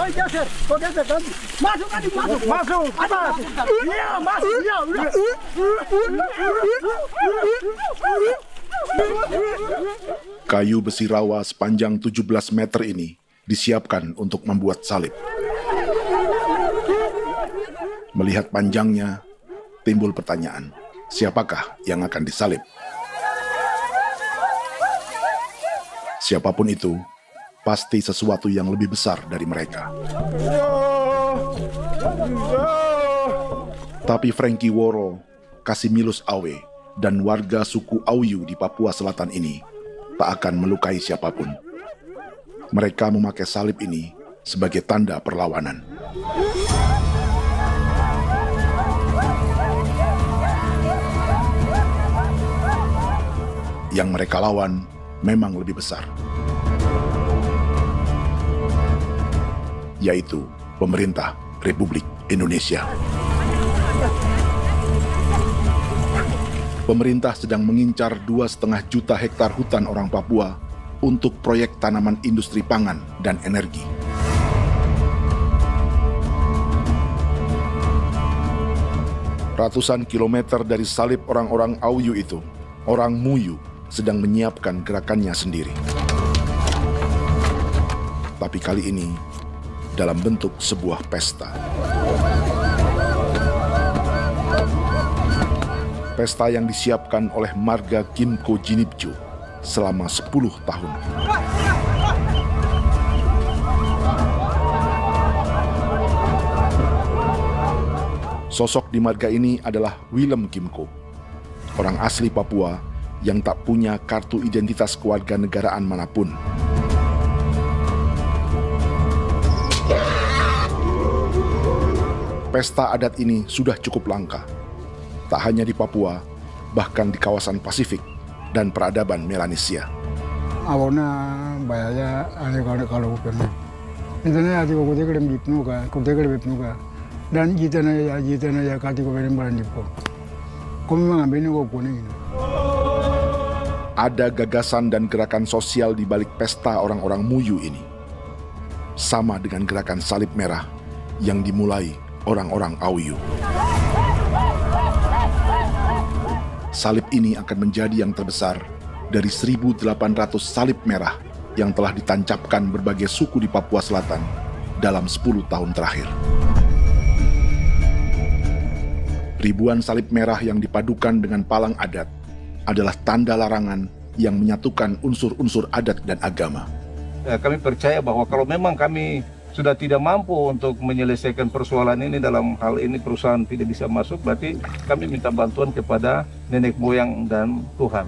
Kau geser kan? Masuk kan? Masuk. Atas. Iya, masuk. Iya, udah. Kayu besi rawa sepanjang 17 meter ini disiapkan untuk membuat salib. Melihat panjangnya, timbul pertanyaan, siapakah yang akan disalib? Siapapun itu, pasti sesuatu yang lebih besar dari mereka. Tapi Frankie Woro, Casimilus Awe, dan warga suku Auyu di Papua Selatan ini tak akan melukai siapapun. Mereka memakai salib ini sebagai tanda perlawanan. Yang mereka lawan memang lebih besar, yaitu pemerintah Republik Indonesia. Pemerintah sedang mengincar 2,5 juta hektar hutan orang Papua untuk proyek tanaman industri pangan dan energi. Ratusan kilometer dari salib orang-orang Auyu itu, orang Muyu sedang menyiapkan gerakannya sendiri. Tapi kali ini dalam bentuk sebuah pesta. Pesta yang disiapkan oleh marga Kimco Jinipju selama 10 tahun. Sosok di marga ini adalah Willem Kimco, orang asli Papua yang tak punya kartu identitas kewarganegaraan manapun. Pesta adat ini sudah cukup langka. Tak hanya di Papua, bahkan di kawasan Pasifik dan peradaban Melanesia. Awalnya bayarnya kalau pernah. Intinya hati kau dekat bipnuka, dan jitana ya kati kau beri barang dipo. Kau memang ambil kau kuning. Ada gagasan dan gerakan sosial di balik pesta orang-orang Muyu ini. Sama dengan gerakan salib merah yang dimulai orang-orang Auyu. Salib ini akan menjadi yang terbesar dari 1.800 salib merah yang telah ditancapkan berbagai suku di Papua Selatan dalam 10 tahun terakhir. Ribuan salib merah yang dipadukan dengan palang adat adalah tanda larangan yang menyatukan unsur-unsur adat dan agama. Kami percaya bahwa kalau memang kami sudah tidak mampu untuk menyelesaikan persoalan ini, dalam hal ini perusahaan tidak bisa masuk, berarti kami minta bantuan kepada nenek moyang dan Tuhan.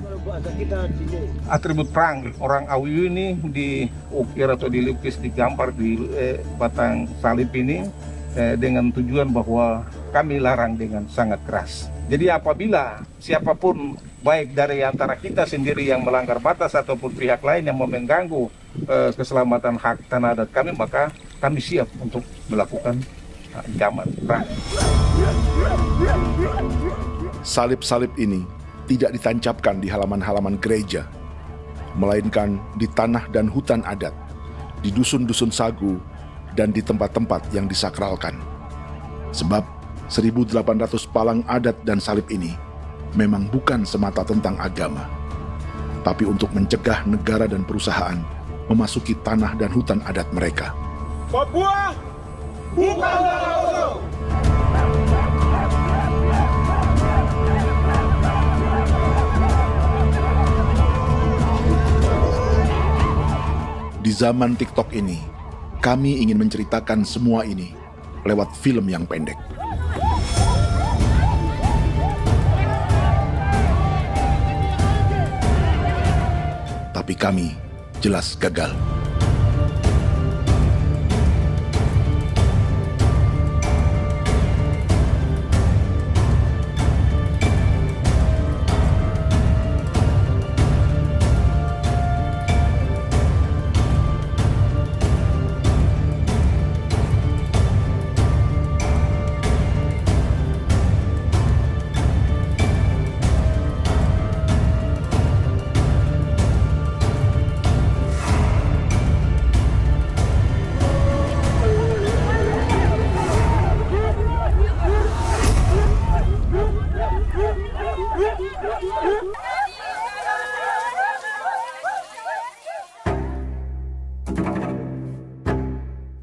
Atribut perang orang Auyu ini diukir atau dilukis, digambar di batang salib ini dengan tujuan bahwa kami larang dengan sangat keras. Jadi apabila siapapun, baik dari antara kita sendiri yang melanggar batas ataupun pihak lain yang mengganggu keselamatan hak tanah adat kami, maka kami siap untuk melakukan ancaman perang. Salib-salib ini tidak ditancapkan di halaman-halaman gereja, melainkan di tanah dan hutan adat, di dusun-dusun sagu, dan di tempat-tempat yang disakralkan. Sebab 1.800 palang adat dan salib ini memang bukan semata tentang agama, tapi untuk mencegah negara dan perusahaan memasuki tanah dan hutan adat mereka. Papua bukan tanah kosong. Di zaman TikTok ini, kami ingin menceritakan semua ini lewat film yang pendek. Tapi kami jelas gagal.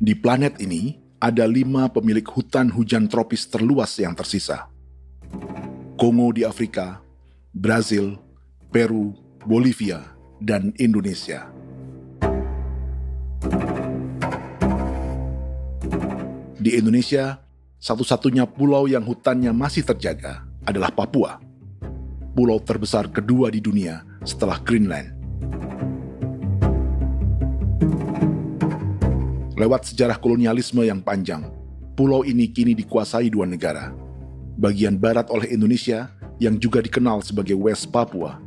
Di planet ini, ada 5 pemilik hutan hujan tropis terluas yang tersisa. Kongo di Afrika, Brazil, Peru, Bolivia, dan Indonesia. Di Indonesia, satu-satunya pulau yang hutannya masih terjaga adalah Papua, pulau terbesar kedua di dunia setelah Greenland. Lewat sejarah kolonialisme yang panjang, pulau ini kini dikuasai 2 negara. Bagian barat oleh Indonesia yang juga dikenal sebagai West Papua,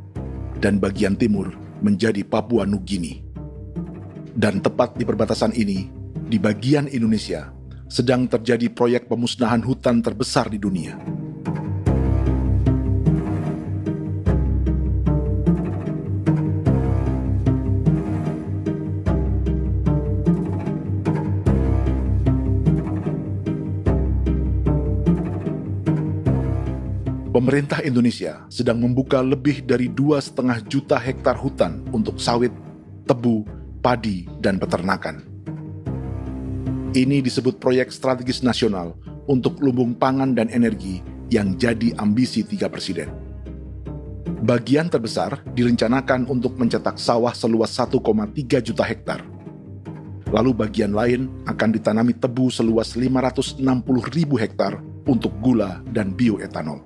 dan bagian timur menjadi Papua Nugini. Dan tepat di perbatasan ini, di bagian Indonesia, sedang terjadi proyek pemusnahan hutan terbesar di dunia. Pemerintah Indonesia sedang membuka lebih dari 2,5 juta hektar hutan untuk sawit, tebu, padi, dan peternakan. Ini disebut proyek strategis nasional untuk lumbung pangan dan energi yang jadi ambisi 3 presiden. Bagian terbesar direncanakan untuk mencetak sawah seluas 1,3 juta hektar. Lalu bagian lain akan ditanami tebu seluas 560.000 hektar untuk gula dan bioetanol.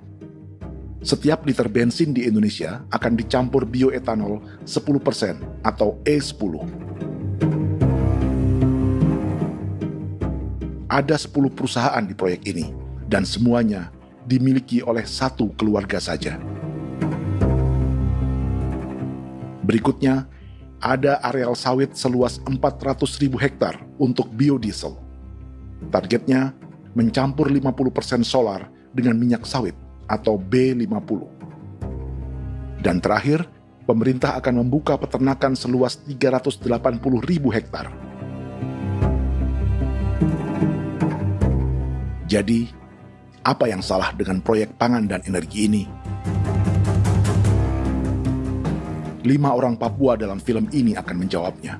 Setiap liter bensin di Indonesia akan dicampur bioetanol 10% atau E10. Ada 10 perusahaan di proyek ini, dan semuanya dimiliki oleh 1 keluarga saja. Berikutnya, ada areal sawit seluas 400.000 hektar untuk biodiesel. Targetnya mencampur 50% solar dengan minyak sawit atau B50. Dan terakhir, pemerintah akan membuka peternakan seluas 380.000 hektar. Jadi, apa yang salah dengan proyek pangan dan energi ini? 5 orang Papua dalam film ini akan menjawabnya.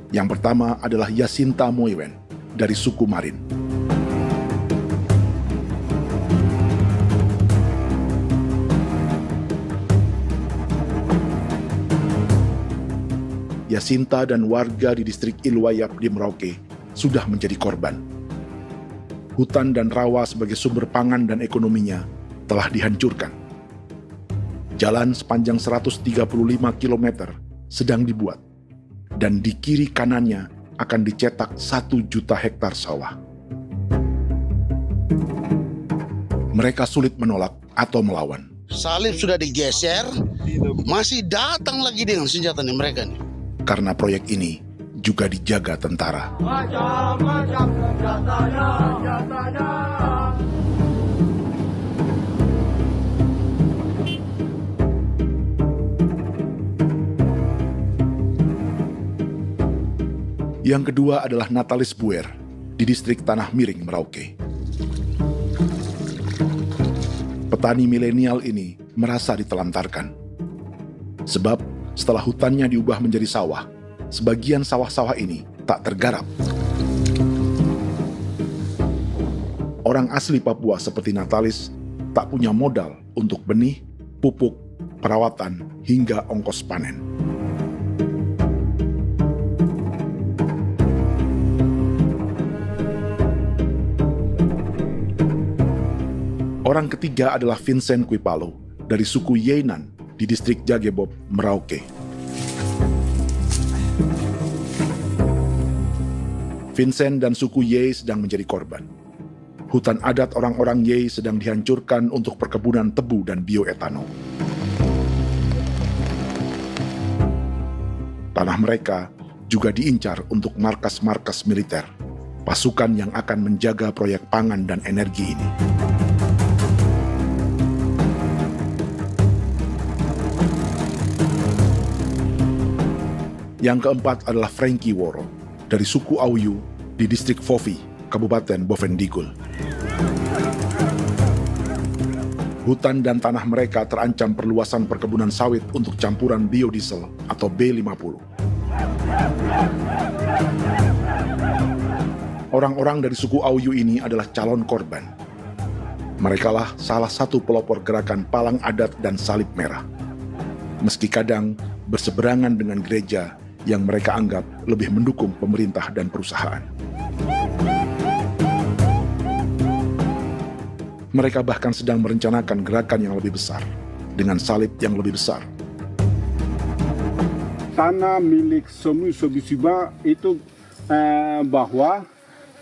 Yang pertama adalah Yasinta Moiwen dari suku Marin. Yasinta dan warga di distrik Ilwayap di Merauke sudah menjadi korban. Hutan dan rawa sebagai sumber pangan dan ekonominya telah dihancurkan. Jalan sepanjang 135 km sedang dibuat, dan di kiri kanannya akan dicetak 1 juta hektar sawah. Mereka sulit menolak atau melawan. Salib sudah digeser, masih datang lagi dengan senjata mereka nih. Karena proyek ini juga dijaga tentara. Macam-macam senjatanya. Yang kedua adalah Natalis Buer di distrik Tanah Miring, Merauke. Petani milenial ini merasa ditelantarkan. Sebab setelah hutannya diubah menjadi sawah, sebagian sawah-sawah ini tak tergarap. Orang asli Papua seperti Natalis tak punya modal untuk benih, pupuk, perawatan, hingga ongkos panen. Orang ketiga adalah Vincent Kuipalo dari suku Yenan di distrik Jagebob, Merauke. Vincent dan suku Ye sedang menjadi korban. Hutan adat orang-orang Ye sedang dihancurkan untuk perkebunan tebu dan bioetanol. Tanah mereka juga diincar untuk markas-markas militer, pasukan yang akan menjaga proyek pangan dan energi ini. Yang keempat adalah Frankie Woro dari suku Auyu di distrik Fofi, Kabupaten Bovendigul. Hutan dan tanah mereka terancam perluasan perkebunan sawit untuk campuran biodiesel atau B50. Orang-orang dari suku Auyu ini adalah calon korban. Merekalah salah satu pelopor gerakan Palang Adat dan Salib Merah. Meski kadang berseberangan dengan gereja yang mereka anggap lebih mendukung pemerintah dan perusahaan. Mereka bahkan sedang merencanakan gerakan yang lebih besar, dengan salib yang lebih besar. Tanah milik Somu Sobisiba itu bahwa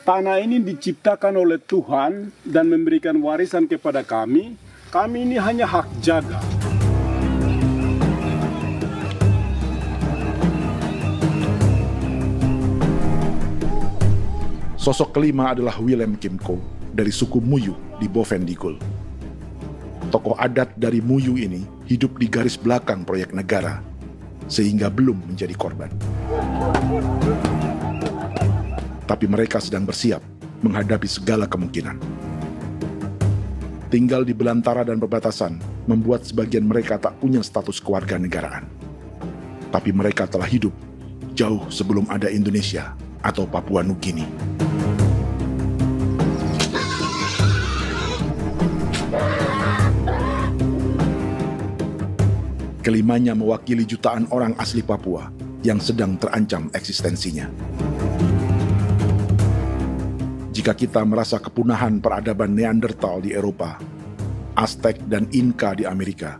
tanah ini diciptakan oleh Tuhan dan memberikan warisan kepada kami. Kami ini hanya hak jaga. Sosok kelima adalah Willem Kimco dari suku Muyu di Bovendigul. Tokoh adat dari Muyu ini hidup di garis belakang proyek negara, sehingga belum menjadi korban. Tapi mereka sedang bersiap menghadapi segala kemungkinan. Tinggal di belantara dan perbatasan membuat sebagian mereka tak punya status kewarganegaraan. Tapi mereka telah hidup jauh sebelum ada Indonesia atau Papua Nugini. Kelimanya mewakili jutaan orang asli Papua yang sedang terancam eksistensinya. Jika kita merasa kepunahan peradaban Neanderthal di Eropa, Aztec dan Inca di Amerika,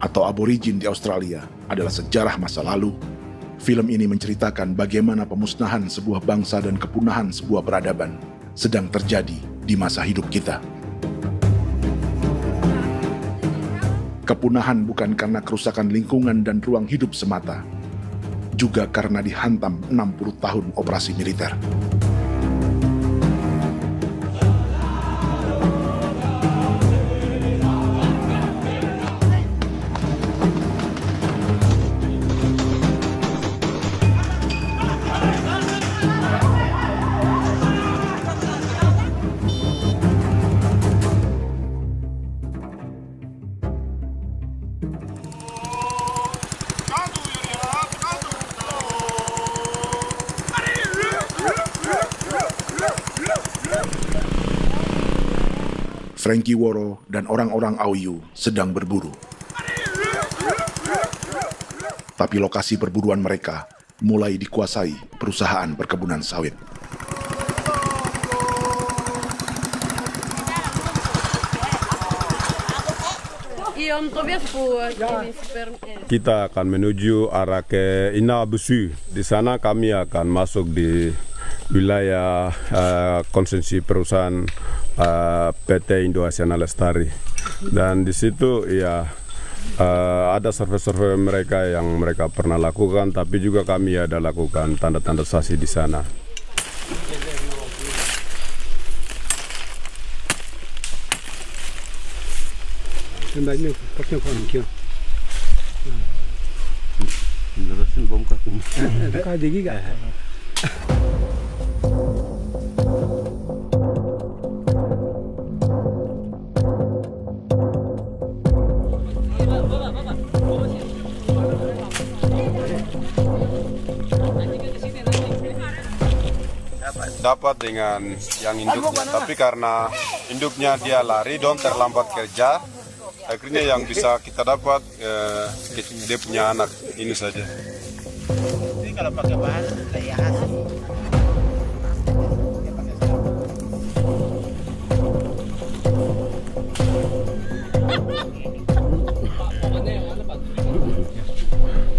atau aborigin di Australia adalah sejarah masa lalu, film ini menceritakan bagaimana pemusnahan sebuah bangsa dan kepunahan sebuah peradaban sedang terjadi di masa hidup kita. Kepunahan bukan karena kerusakan lingkungan dan ruang hidup semata, juga karena dihantam 60 tahun operasi militer. Frankie Woro dan orang-orang Auyu sedang berburu. Tapi lokasi perburuan mereka mulai dikuasai perusahaan perkebunan sawit. Kita akan menuju arah ke Inabusu. Di sana kami akan masuk di wilayah konsesi perusahaan PT Indo Asiana Lestari, dan di situ ya ada survei-survei mereka yang mereka pernah lakukan, tapi juga kami ada lakukan tanda-tanda saksi di sana. Dapat dengan yang induknya, tapi karena induknya dia lari dan terlambat kerja, akhirnya yang bisa kita dapat dia punya anak ini saja. Ini kalau pakai bahan kayak hasil.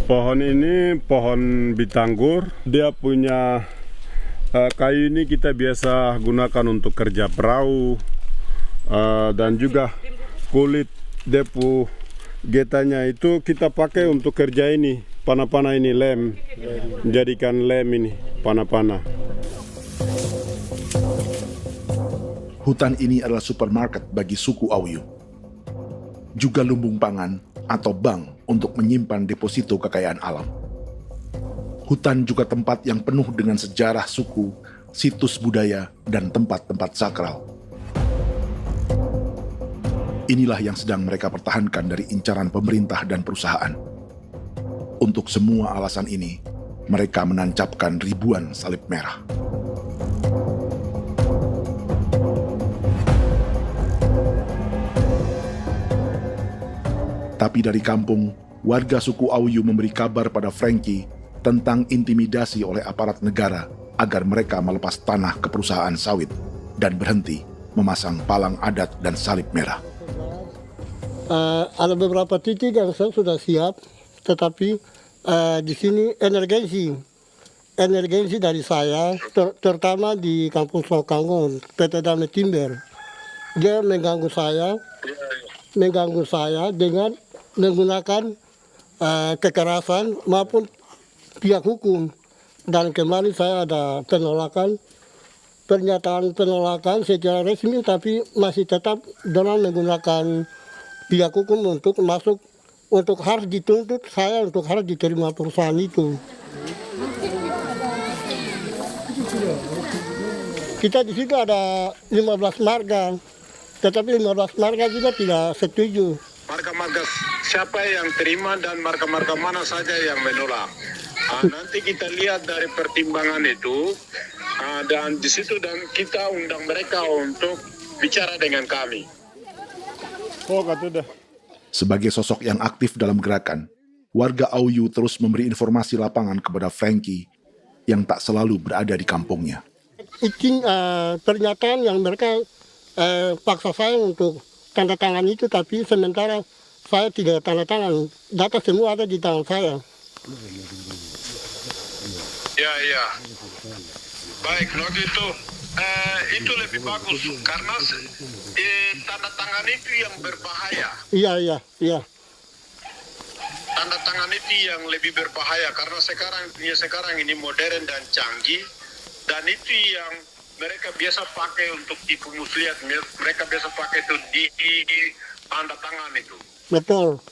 Pohon ini pohon bitanggur, dia punya kayu ini kita biasa gunakan untuk kerja perahu, dan juga kulit depu getanya itu kita pakai untuk kerja ini, panah-panah ini lem, jadikan lem ini, panah-panah. Hutan ini adalah supermarket bagi suku Auyu. Juga lumbung pangan atau bank untuk menyimpan deposito kekayaan alam. Hutan juga tempat yang penuh dengan sejarah suku, situs budaya, dan tempat-tempat sakral. Inilah yang sedang mereka pertahankan dari incaran pemerintah dan perusahaan. Untuk semua alasan ini, mereka menancapkan ribuan salib merah. Tapi dari kampung, warga suku Auyu memberi kabar pada Frankie tentang intimidasi oleh aparat negara agar mereka melepas tanah ke perusahaan sawit dan berhenti memasang palang adat dan salib merah. Ada beberapa titik yang saya sudah siap, tetapi di sini emergensi dari saya, terutama di Kampung Sokangon, PT Damai Timber. Dia mengganggu saya dengan menggunakan kekerasan maupun pihak hukum. Dan kemarin saya ada pernyataan penolakan secara resmi, tapi masih tetap dengan menggunakan pihak hukum untuk masuk, untuk harus dituntut saya untuk harus diterima perusahaan itu. Kita di situ ada 15 marga, tetapi 15 marga juga tidak setuju. Marga-marga siapa yang terima dan marga-marga mana saja yang menolak. Nanti kita lihat dari pertimbangan itu, dan di situ dan kita undang mereka untuk bicara dengan kami. Sebagai sosok yang aktif dalam gerakan, warga Auyu terus memberi informasi lapangan kepada Frankie yang tak selalu berada di kampungnya. Izin pernyataan yang mereka paksa saya untuk tanda tangan itu, tapi sementara saya tidak tanda tangan. Data semua ada di tangan saya. Ya. Baik, kalau gitu itu lebih bagus karena tanda tangan itu yang berbahaya. Iya. Tanda tangan itu yang lebih berbahaya karena sekarang ini modern dan canggih, dan itu yang mereka biasa pakai untuk tipu muslihat. Mereka biasa pakai itu di tanda tangan itu. Betul.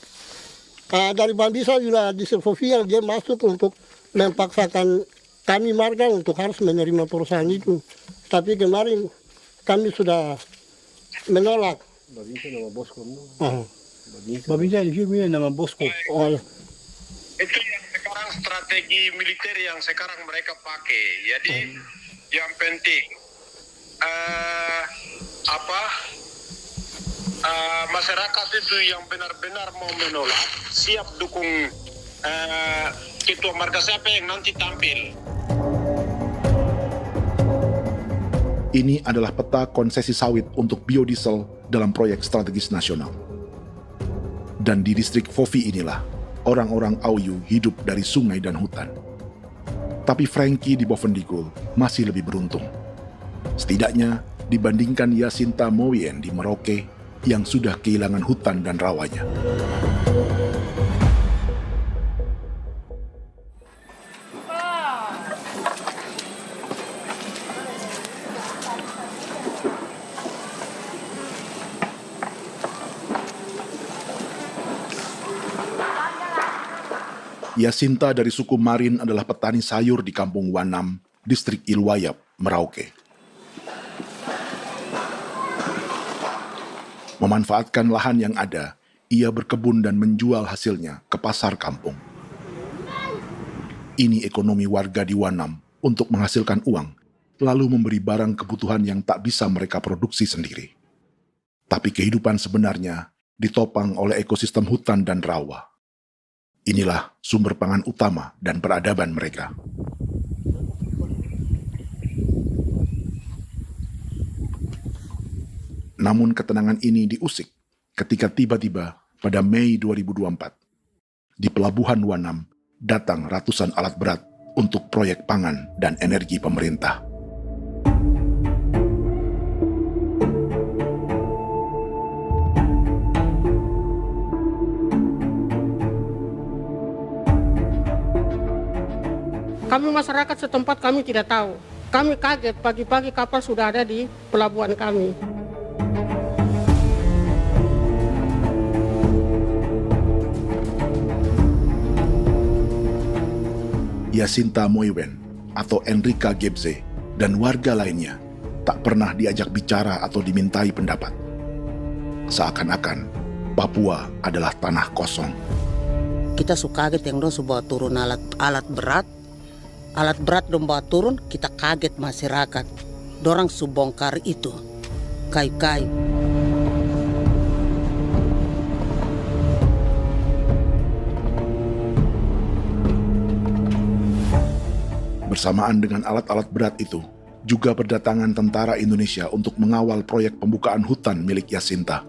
Dari Bambisa juga di Sofi yang dia masuk untuk memaksakan kami marga untuk harus menerima perusahaan itu. Tapi kemarin kami sudah menolak. Babinsa nama Bosco. Babinsa di sini nama Bosco. Itu yang sekarang strategi militer yang sekarang mereka pakai. Jadi yang penting masyarakat itu yang benar-benar mau menolak siap dukung ketua marga siapa yang nanti tampil. Ini adalah peta konsesi sawit untuk biodiesel dalam proyek strategis nasional. Dan di distrik Fofi inilah, orang-orang Auyu hidup dari sungai dan hutan. Tapi Frankie di Bovendigul masih lebih beruntung. Setidaknya dibandingkan Yasinta Moyen di Merauke yang sudah kehilangan hutan dan rawanya. Yasinta dari suku Marin adalah petani sayur di Kampung Wanam, distrik Ilwayap, Merauke. Memanfaatkan lahan yang ada, ia berkebun dan menjual hasilnya ke pasar kampung. Ini ekonomi warga di Wanam untuk menghasilkan uang, lalu memberi barang kebutuhan yang tak bisa mereka produksi sendiri. Tapi kehidupan sebenarnya ditopang oleh ekosistem hutan dan rawa. Inilah sumber pangan utama dan peradaban mereka. Namun ketenangan ini diusik ketika tiba-tiba pada Mei 2024, di Pelabuhan Wanam datang ratusan alat berat untuk proyek pangan dan energi pemerintah. Kami masyarakat setempat kami tidak tahu. Kami kaget pagi-pagi kapal sudah ada di pelabuhan kami. Yasinta Moywen atau Enrika Gebze dan warga lainnya tak pernah diajak bicara atau dimintai pendapat. Seakan-akan Papua adalah tanah kosong. Kita suka kaget yang dong bawa turun alat berat dong bawa turun, kita kaget masyarakat. Dorang subongkar itu kayu-kayu. Bersamaan dengan alat-alat berat itu, juga berdatangan tentara Indonesia untuk mengawal proyek pembukaan hutan milik Jacinta.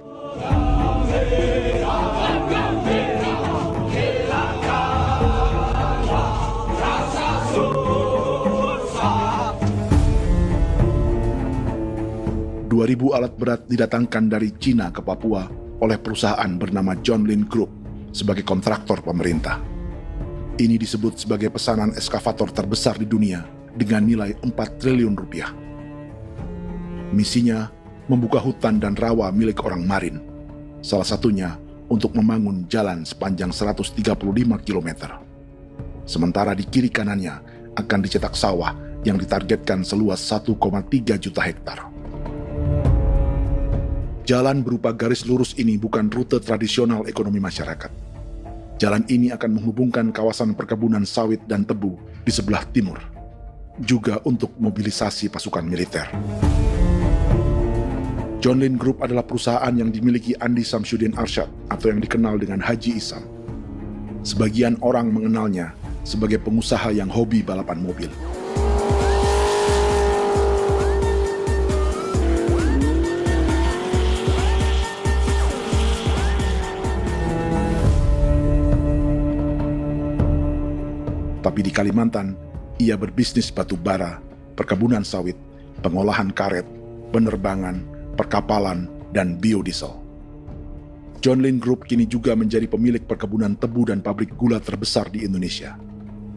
Ribu alat berat didatangkan dari Cina ke Papua oleh perusahaan bernama John Lin Group sebagai kontraktor pemerintah. Ini disebut sebagai pesanan eskavator terbesar di dunia dengan nilai 4 triliun rupiah. Misinya membuka hutan dan rawa milik orang Marin, salah satunya untuk membangun jalan sepanjang 135 km. Sementara di kiri kanannya akan dicetak sawah yang ditargetkan seluas 1,3 juta hektar. Jalan berupa garis lurus ini bukan rute tradisional ekonomi masyarakat. Jalan ini akan menghubungkan kawasan perkebunan sawit dan tebu di sebelah timur, juga untuk mobilisasi pasukan militer. John Lin Group adalah perusahaan yang dimiliki Andi Samsudin Arsyad atau yang dikenal dengan Haji Isam. Sebagian orang mengenalnya sebagai pengusaha yang hobi balapan mobil. Tapi di Kalimantan, ia berbisnis batu bara, perkebunan sawit, pengolahan karet, penerbangan, perkapalan, dan biodiesel. John Lin Group kini juga menjadi pemilik perkebunan tebu dan pabrik gula terbesar di Indonesia.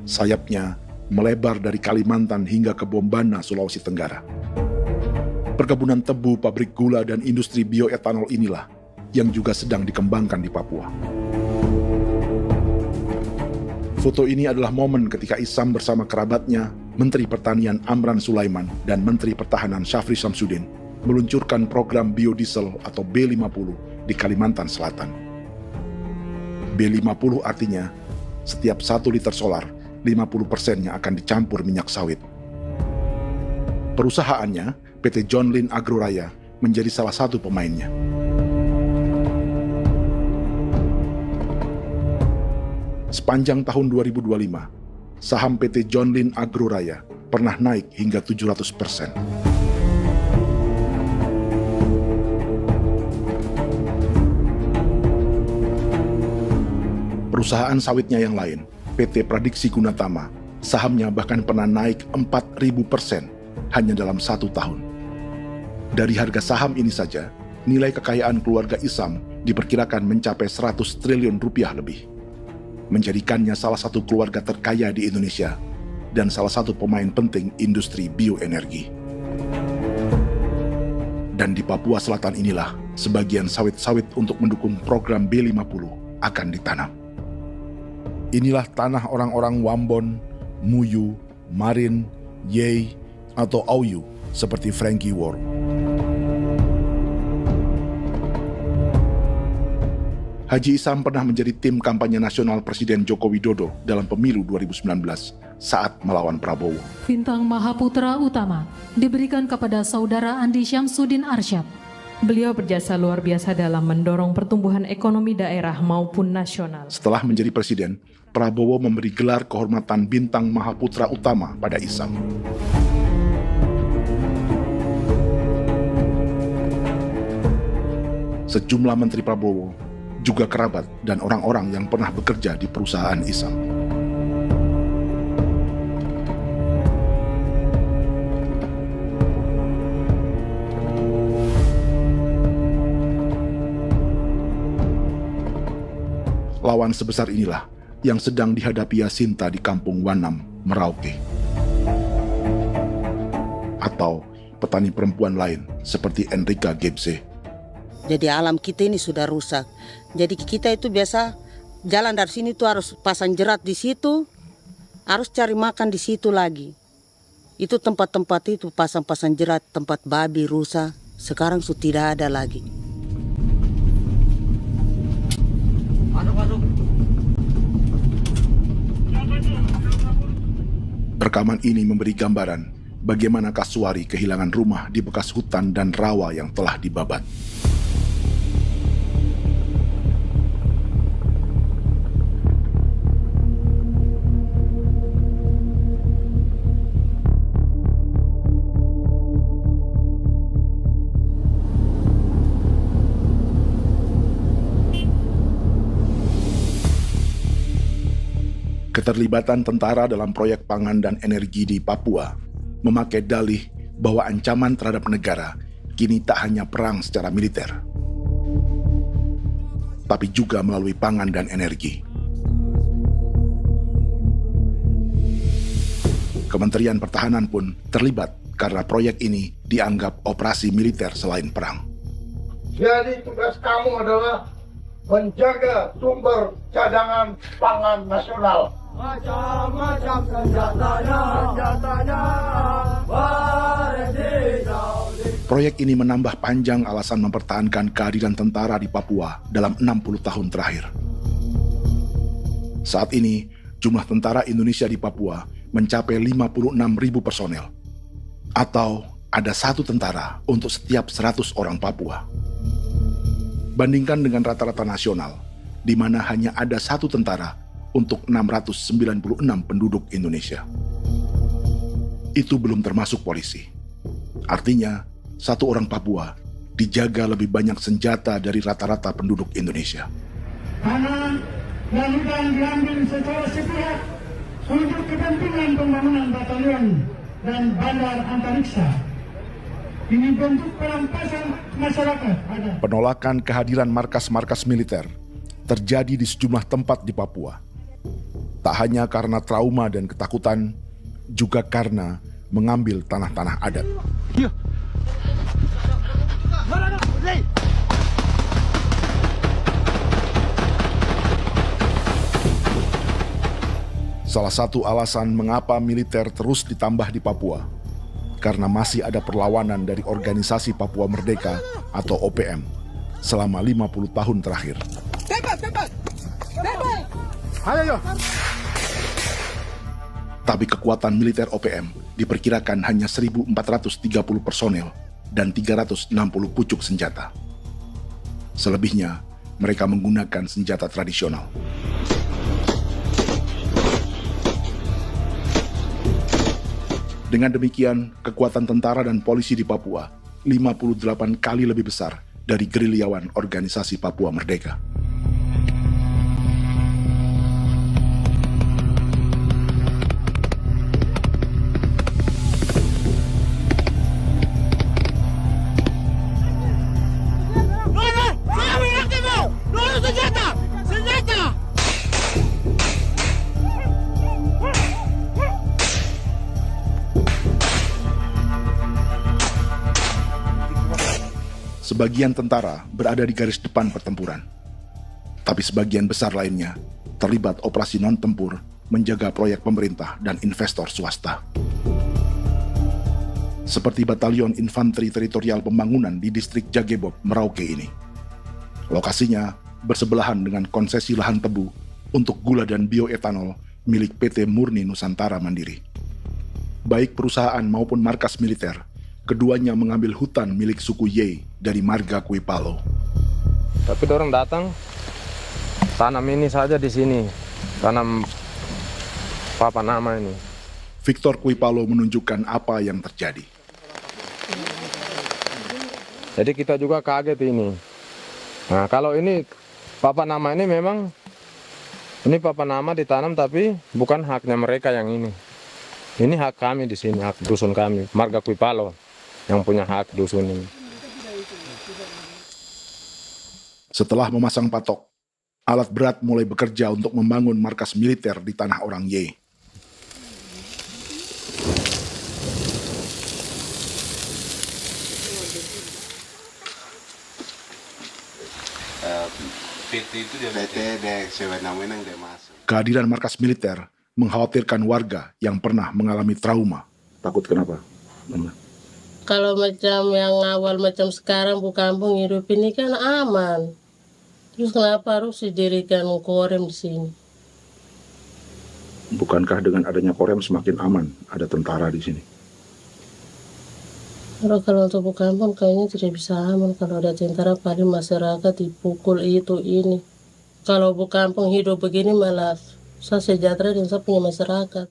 Sayapnya melebar dari Kalimantan hingga ke Bombana, Sulawesi Tenggara. Perkebunan tebu, pabrik gula, dan industri bioetanol inilah yang juga sedang dikembangkan di Papua. Foto ini adalah momen ketika Isam bersama kerabatnya, Menteri Pertanian Amran Sulaiman dan Menteri Pertahanan Syafri Samsudin meluncurkan program biodiesel atau B50 di Kalimantan Selatan. B50 artinya setiap 1 liter solar, 50%-nya akan dicampur minyak sawit. Perusahaannya, PT John Lin Agroraya, menjadi salah satu pemainnya. Sepanjang tahun 2025, saham PT John Lin Agroraya pernah naik hingga 700%. Perusahaan sawitnya yang lain, PT Pradiksi Gunatama, sahamnya bahkan pernah naik 4.000% hanya dalam 1 tahun. Dari harga saham ini saja, nilai kekayaan keluarga Isam diperkirakan mencapai 100 triliun rupiah lebih, menjadikannya salah satu keluarga terkaya di Indonesia dan salah satu pemain penting industri bioenergi. Dan di Papua Selatan inilah sebagian sawit-sawit untuk mendukung program B50 akan ditanam. Inilah tanah orang-orang Wambon, Muyu, Marin, Yei, atau Auyu seperti Frankie Wor. Haji Isam pernah menjadi tim kampanye nasional Presiden Joko Widodo dalam pemilu 2019 saat melawan Prabowo. Bintang Mahaputra Utama diberikan kepada Saudara Andi Syamsuddin Arsyad. Beliau berjasa luar biasa dalam mendorong pertumbuhan ekonomi daerah maupun nasional. Setelah menjadi presiden, Prabowo memberi gelar kehormatan Bintang Mahaputra Utama pada Isam. Sejumlah menteri Prabowo, juga kerabat dan orang-orang yang pernah bekerja di perusahaan Isam. Lawan sebesar inilah yang sedang dihadapi Jacinta di kampung Wanam, Merauke. Atau petani perempuan lain seperti Enrika Gebse. Jadi alam kita ini sudah rusak. Jadi kita itu biasa jalan dari sini tuh harus pasang jerat di situ, harus cari makan di situ lagi. Itu tempat-tempat itu pasang-pasang jerat, tempat babi, rusa, sekarang sudah tidak ada lagi. Rekaman ini memberi gambaran bagaimana Kasuari kehilangan rumah di bekas hutan dan rawa yang telah dibabat. Keterlibatan tentara dalam proyek pangan dan energi di Papua memakai dalih bahwa ancaman terhadap negara kini tak hanya perang secara militer, tapi juga melalui pangan dan energi. Kementerian Pertahanan pun terlibat karena proyek ini dianggap operasi militer selain perang. Jadi tugas kamu adalah menjaga sumber cadangan pangan nasional. Macam-macam senjatanya, Proyek ini menambah panjang alasan mempertahankan kehadiran tentara di Papua dalam 60 tahun terakhir. Saat ini, jumlah tentara Indonesia di Papua mencapai 56.000 personel, atau ada 1 tentara untuk setiap 100 orang Papua. Bandingkan dengan rata-rata nasional, di mana hanya ada 1 tentara untuk 696 penduduk Indonesia. Itu belum termasuk polisi. Artinya, 1 orang Papua dijaga lebih banyak senjata dari rata-rata penduduk Indonesia. Tanah dan hutan diambil secara sepihak untuk kepentingan pembangunan batalion dan bandar antariksa. Ini bentuk perampasan masyarakat. Penolakan kehadiran markas-markas militer terjadi di sejumlah tempat di Papua. Tak hanya karena trauma dan ketakutan, juga karena mengambil tanah-tanah adat. Salah satu alasan mengapa militer terus ditambah di Papua, karena masih ada perlawanan dari Organisasi Papua Merdeka atau OPM selama 50 tahun terakhir. Ayo. Tapi kekuatan militer OPM diperkirakan hanya 1.430 personel dan 360 pucuk senjata. Selebihnya, mereka menggunakan senjata tradisional. Dengan demikian, kekuatan tentara dan polisi di Papua 58 kali lebih besar dari gerilyawan Organisasi Papua Merdeka. Sebagian tentara berada di garis depan pertempuran, tapi sebagian besar lainnya terlibat operasi non-tempur menjaga proyek pemerintah dan investor swasta. Seperti Batalion Infanteri Teritorial Pembangunan di distrik Jagebob, Merauke ini. Lokasinya bersebelahan dengan konsesi lahan tebu untuk gula dan bioetanol milik PT Murni Nusantara Mandiri. Baik perusahaan maupun markas militer, keduanya mengambil hutan milik suku Ye dari marga Kuipalo. Tapi orang datang tanam ini saja di sini, tanam papan nama ini. Victor Kuipalo menunjukkan apa yang terjadi. Jadi kita juga kaget ini. Nah, kalau ini papan nama ini memang ini papan nama ditanam tapi bukan haknya mereka yang ini. Ini hak kami di sini, hak dusun kami, marga Kuipalo yang punya hak dusun ini. Setelah memasang patok, alat berat mulai bekerja untuk membangun markas militer di tanah orang Ye. Kehadiran markas militer mengkhawatirkan warga yang pernah mengalami trauma. Takut kenapa? Kalau macam yang awal macam sekarang bu kampung hidup ini kan aman. Terus kenapa harus didirikan korem di sini? Bukankah dengan adanya Korem semakin aman ada tentara di sini? Kalau untuk kampung kayaknya tidak bisa aman kalau ada tentara, paling masyarakat dipukul itu ini. Kalau kampung hidup begini malah saya sejahtera dan saya punya masyarakat.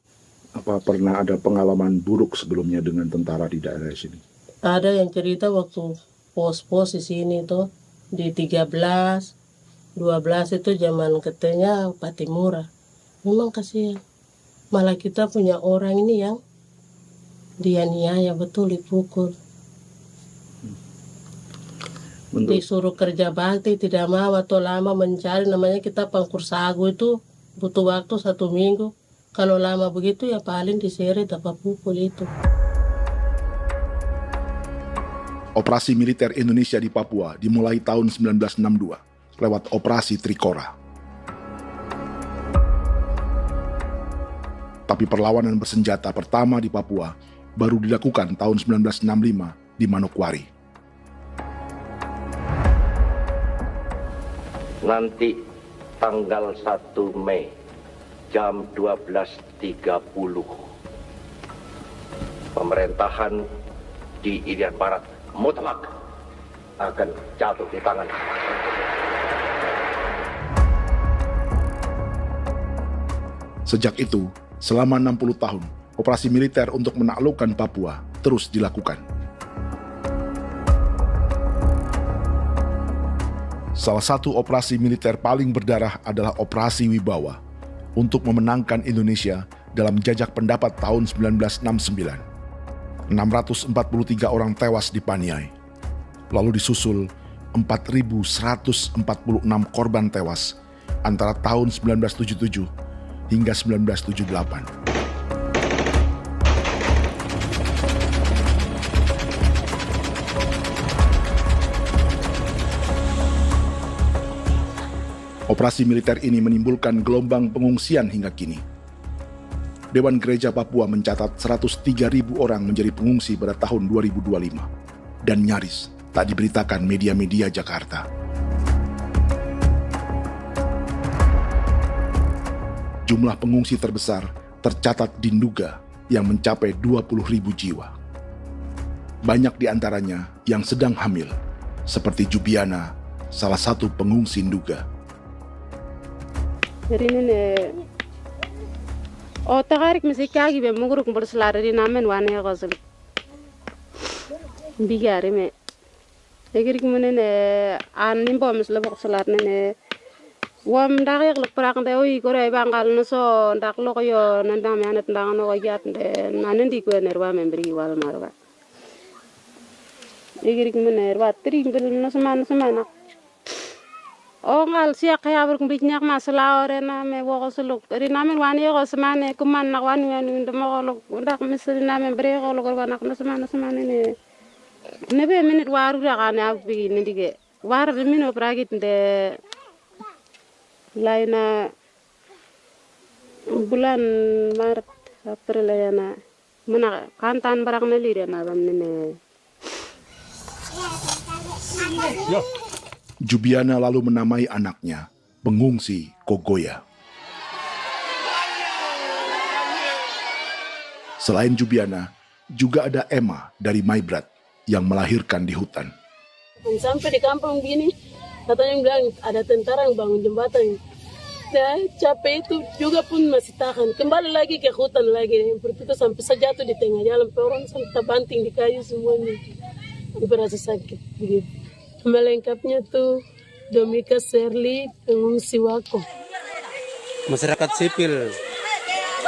Apa pernah ada pengalaman buruk sebelumnya dengan tentara di daerah sini? Ada yang cerita waktu pos-pos di sini tuh di 13, 12 itu zaman katanya Patimura. Memang kasihan. Malah kita punya orang ini yang dianiaya betul, dipukul. Disuruh kerja bakti tidak mau atau lama mencari, namanya kita pangkur sagu itu butuh waktu 1 minggu. Kalau lama begitu ya paling diseret dapat pukul itu. Operasi militer Indonesia di Papua dimulai tahun 1962 lewat Operasi Trikora. Tapi perlawanan bersenjata pertama di Papua baru dilakukan tahun 1965 di Manokwari. Nanti tanggal 1 Mei jam 12.30 pemerintahan di Irian Barat mutlak akan jatuh di tangan. Sejak itu, selama 60 tahun, operasi militer untuk menaklukkan Papua terus dilakukan. Salah satu operasi militer paling berdarah adalah Operasi Wibawa untuk memenangkan Indonesia dalam jajak pendapat tahun 1969. 643 orang tewas di Paniai. Lalu disusul 4.146 korban tewas antara tahun 1977 hingga 1978. Operasi militer ini menimbulkan gelombang pengungsian hingga kini. Dewan Gereja Papua mencatat 103.000 orang menjadi pengungsi pada tahun 2025 dan nyaris tak diberitakan media-media Jakarta. Jumlah pengungsi terbesar tercatat di Nduga yang mencapai 20.000 jiwa. Banyak di antaranya yang sedang hamil, seperti Jubiana, salah satu pengungsi Nduga. O tagarik mesikagi be muguruk berselari di namen wane gosel bigari me egirik menene an nimbo mesle bok selar nene wam dak yak lek prak de oi gore bangal no so ndak lo yo nandam yanet ndang no yat de nanen di ko nerwa membri wal marwa egirik mener wa tri bel no semana o ngal siya kaya ber kumbik nyak masala ore na me wo gosuluk ri namen wani go semane kuman nak wani wani ndemo go ndak misri namen bre go go nak no semana ne nebe minit waru ra kana bi nindige war be mino pragit de laina bulan maret april yana mana kantan barang na lire na bam ne Jubiana lalu menamai anaknya Pengungsi Kogoya. Selain Jubiana, juga ada Emma dari Maibrat yang melahirkan di hutan. Sampai di kampung gini, katanya bilang ada tentara yang bangun jembatan. Nah, capek itu juga pun masih tahan. Kembali lagi ke hutan lagi. Seperti itu sampai saya jatuh di tengah jalan. Orang sampai terbanting di kayu semuanya. Berasa sakit begitu. Melengkapnya tuh Domika Serli, pengungsi Wako. Masyarakat sipil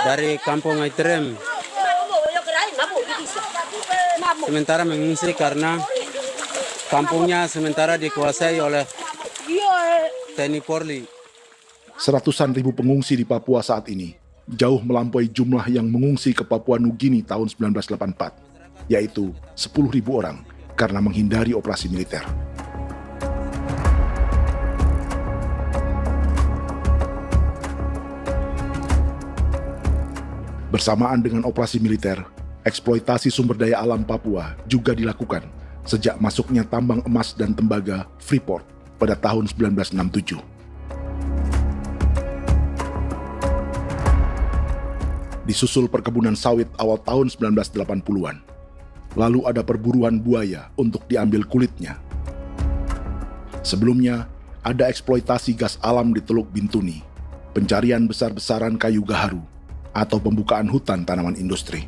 dari kampung Aitrem sementara mengungsi karena kampungnya sementara dikuasai oleh TNI Polri. Seratusan ribu pengungsi di Papua saat ini jauh melampaui jumlah yang mengungsi ke Papua Nugini tahun 1984, yaitu 10.000 orang karena menghindari operasi militer. Bersamaan dengan operasi militer, eksploitasi sumber daya alam Papua juga dilakukan sejak masuknya tambang emas dan tembaga Freeport pada tahun 1967. Disusul perkebunan sawit awal tahun 1980-an. Lalu ada perburuan buaya untuk diambil kulitnya. Sebelumnya, ada eksploitasi gas alam di Teluk Bintuni, pencarian besar-besaran kayu gaharu, atau pembukaan hutan tanaman industri.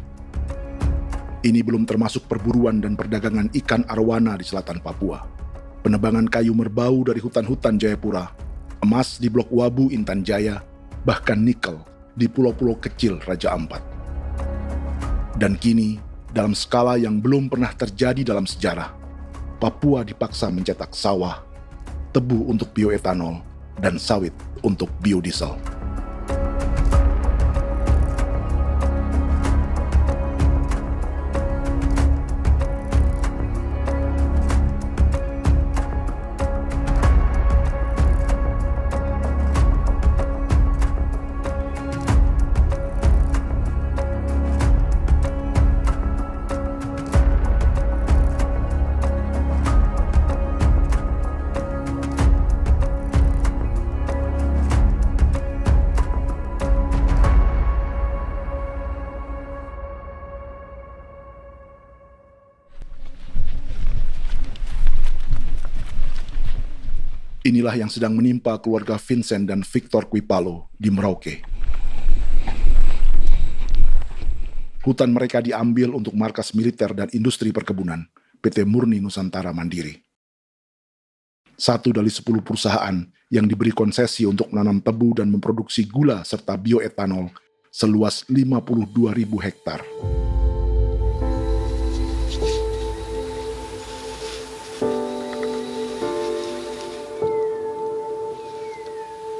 Ini belum termasuk perburuan dan perdagangan ikan arwana di selatan Papua, penebangan kayu merbau dari hutan-hutan Jayapura, emas di Blok Wabu Intan Jaya, bahkan nikel di pulau-pulau kecil Raja Ampat. Dan kini, dalam skala yang belum pernah terjadi dalam sejarah, Papua dipaksa mencetak sawah, tebu untuk bioetanol, dan sawit untuk biodiesel. Inilah yang sedang menimpa keluarga Vincent dan Victor Kuipalo di Merauke. Hutan mereka diambil untuk markas militer dan industri perkebunan, PT Murni Nusantara Mandiri. 1 dari 10 perusahaan yang diberi konsesi untuk menanam tebu dan memproduksi gula serta bioetanol seluas 52.000 hektar.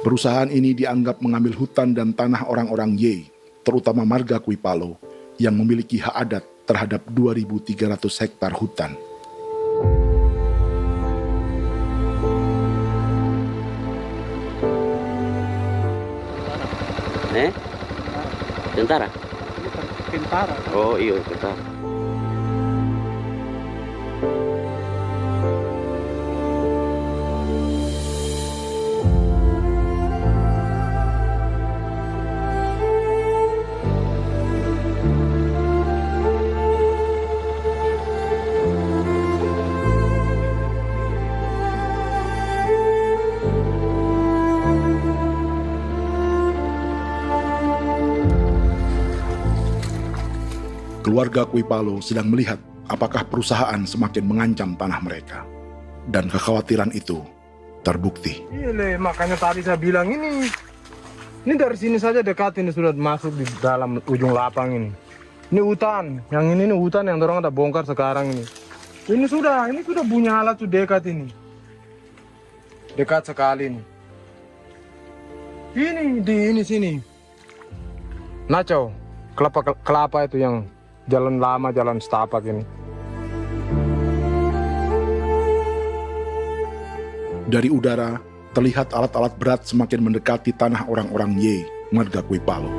Perusahaan ini dianggap mengambil hutan dan tanah orang-orang Ye, terutama marga Kuipalo, yang memiliki hak adat terhadap 2.300 hektar hutan. Tentara? Tentara. Oh iya, tentara. Keluarga Kuipalo sedang melihat apakah perusahaan semakin mengancam tanah mereka. Dan kekhawatiran itu terbukti. Iya, makanya tadi saya bilang ini dari sini saja dekat ini sudah masuk di dalam ujung lapang ini. Ini hutan, yang ini hutan yang orang ada bongkar sekarang ini. Ini sudah punya alat sudah dekat ini. Dekat sekali ini. Ini di sini. Nacau, kelapa itu yang jalan lama, jalan setapak ini. Dari udara, terlihat alat-alat berat semakin mendekati tanah orang-orang Ye, marga Kuipalo.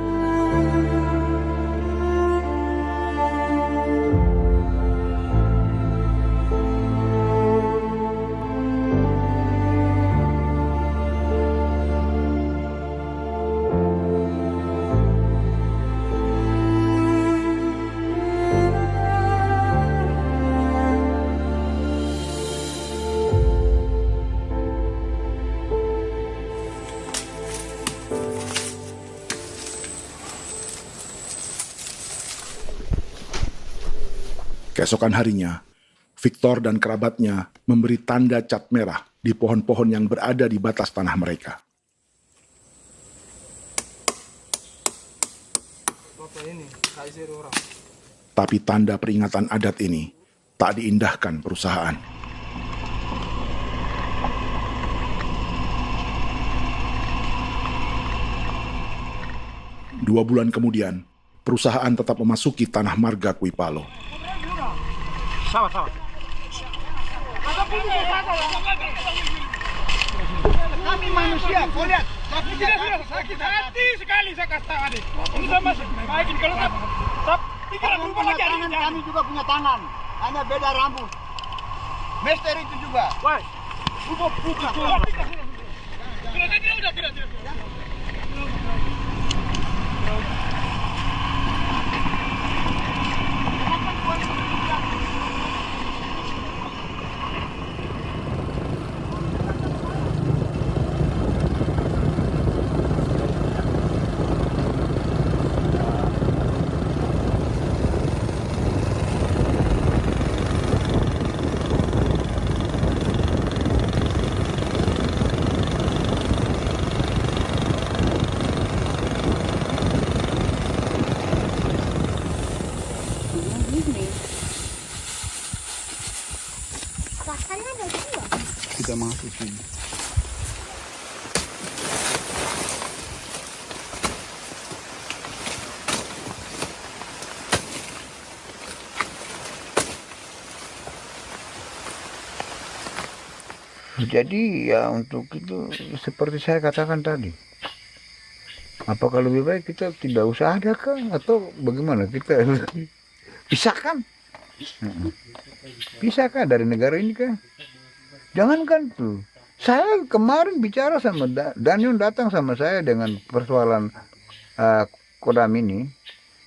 Keesokan harinya, Victor dan kerabatnya memberi tanda cat merah di pohon-pohon yang berada di batas tanah mereka. Tapi tanda peringatan adat ini tak diindahkan perusahaan. Dua bulan kemudian, perusahaan tetap memasuki tanah marga Kuipalo. Sama. Kami manusia, kau lihat. Tapi sudah sakit hati sekali saya katakan tadi. Ini sama baik kalau tidak berubah lagi tangan, kami juga punya tangan. Hanya beda rambut. Mister itu juga. Woi. Buka. Tidak. masuk sini. Jadi ya untuk itu seperti saya katakan tadi, apakah lebih baik kita tidak usah ada kan atau bagaimana, kita pisahkan, pisahkan dari negara ini kan, jangankan tuh. Saya kemarin bicara sama Daniel, datang sama saya dengan persoalan Kodam ini.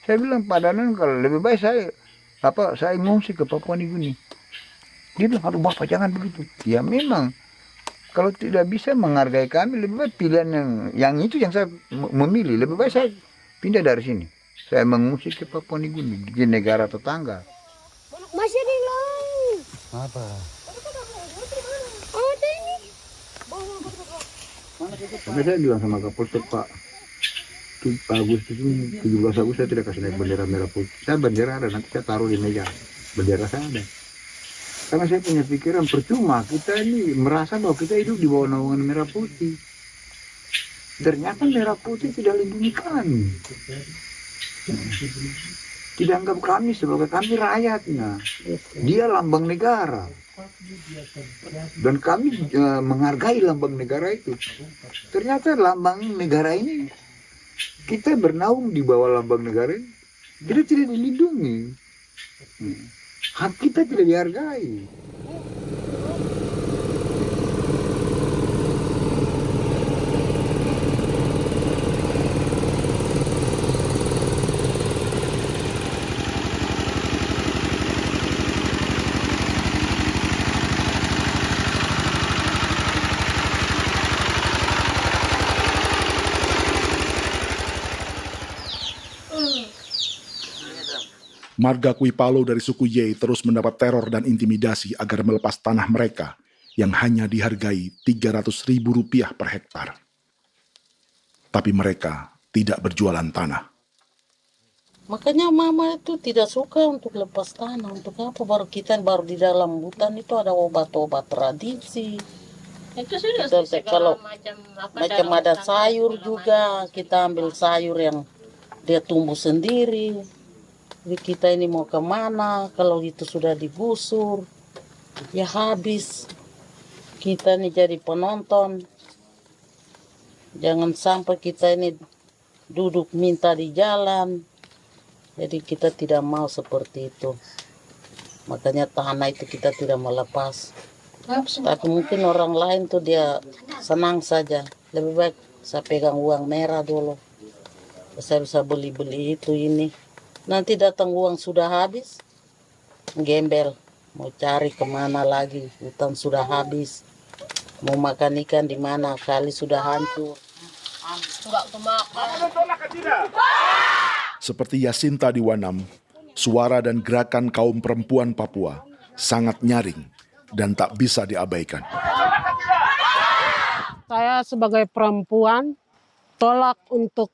Saya bilang Pak Daniel, kalau lebih baik saya ngungsi ke Papua Nugini. Dia bilang, aduh Bapak jangan begitu. Ya memang, kalau tidak bisa menghargai kami, lebih baik pilihan yang itu yang saya memilih. Lebih baik saya pindah dari sini. Saya mengungsi ke Papua Nugini, di negara tetangga. Masih di laut. Apa? Oh, ini. Sampai saya bilang sama Kapolsek Pak Agustus ini, 17 Agustus saya tidak kasih naik bendera merah putih. Saya bendera ada, nanti saya taruh di meja. Bendera saya ada. Karena saya punya pikiran percuma kita ini merasa bahwa kita hidup di bawah naungan merah putih. Ternyata merah putih tidak lindungi kami. Tidak anggap kami sebagai kami rakyatnya. Dia lambang negara. Dan kami menghargai lambang negara itu. Ternyata lambang negara ini, kita bernaung di bawah lambang negara ini, kita tidak dilindungi. Hak kita tidak dihargai. Marga Kuipalo dari suku Ye terus mendapat teror dan intimidasi agar melepas tanah mereka yang hanya dihargai Rp300.000 per hektar. Tapi mereka tidak berjualan tanah. Makanya mama itu tidak suka untuk lepas tanah. Untuk apa? Baru di dalam hutan itu ada obat-obat tradisi. Itu sudah Kalau macam ada sayur juga, kita ambil sayur yang dia tumbuh sendiri. Jadi kita ini mau kemana, kalau itu sudah digusur, ya habis. Kita ini jadi penonton. Jangan sampai kita ini duduk minta di jalan. Jadi kita tidak mau seperti itu. Makanya tanah itu kita tidak melepas. Tapi mungkin orang lain tuh dia senang saja. Lebih baik saya pegang uang merah dulu. Saya bisa beli-beli itu ini. Nanti datang uang sudah habis, gembel, mau cari kemana lagi, hutan sudah habis, mau makan ikan di mana, kali sudah hancur. Seperti Yasinta di Wanam, suara dan gerakan kaum perempuan Papua sangat nyaring dan tak bisa diabaikan. Saya sebagai perempuan tolak untuk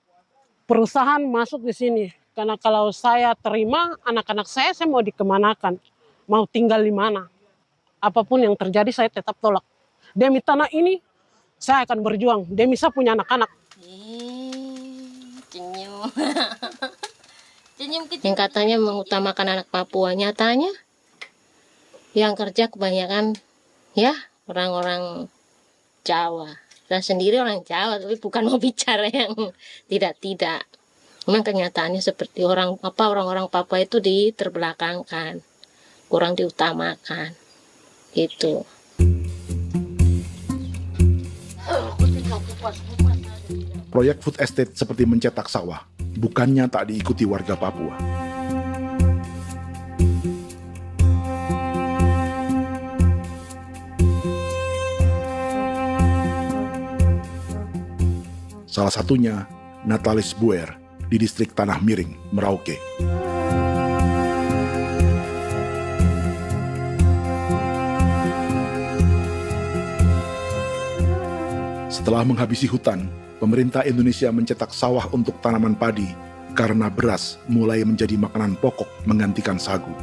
perusahaan masuk di sini. Karena kalau saya terima anak-anak saya mau dikemanakan, mau tinggal di mana. Apapun yang terjadi saya tetap tolak. Demi tanah ini saya akan berjuang, demi saya punya anak-anak. Yang katanya mengutamakan anak Papua, nyatanya yang kerja kebanyakan ya orang-orang Jawa. Dan sendiri orang Jawa, tapi bukan mau bicara yang tidak-tidak. Memang kenyataannya seperti orang-orang Papua itu diterbelakangkan, kurang diutamakan, gitu. Proyek food estate seperti mencetak sawah, bukannya tak diikuti warga Papua. Salah satunya Natalis Buer di distrik Tanah Miring, Merauke. Setelah menghabisi hutan, pemerintah Indonesia mencetak sawah untuk tanaman padi karena beras mulai menjadi makanan pokok menggantikan sagu.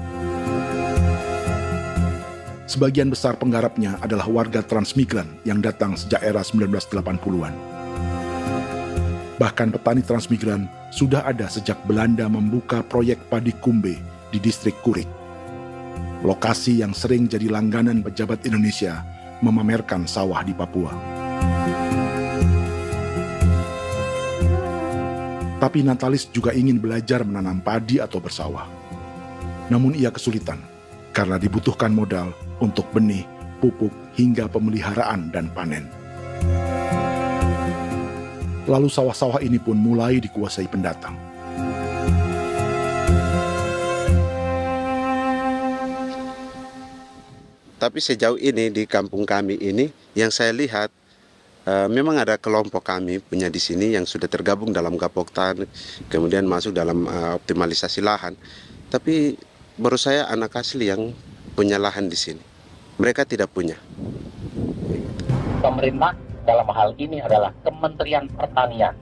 Sebagian besar penggarapnya adalah warga transmigran yang datang sejak era 1980-an. Bahkan petani transmigran sudah ada sejak Belanda membuka proyek padi kumbe di distrik Kurik. Lokasi yang sering jadi langganan pejabat Indonesia memamerkan sawah di Papua. Tapi Natalis juga ingin belajar menanam padi atau bersawah. Namun ia kesulitan karena dibutuhkan modal untuk benih, pupuk, hingga pemeliharaan dan panen. Lalu sawah-sawah ini pun mulai dikuasai pendatang. Tapi sejauh ini di kampung kami ini yang saya lihat memang ada kelompok kami punya di sini yang sudah tergabung dalam Gapoktan, kemudian masuk dalam optimalisasi lahan. Tapi baru saya anak asli yang punya lahan di sini. Mereka tidak punya. Pemerintah dalam hal ini adalah Kementerian Pertanian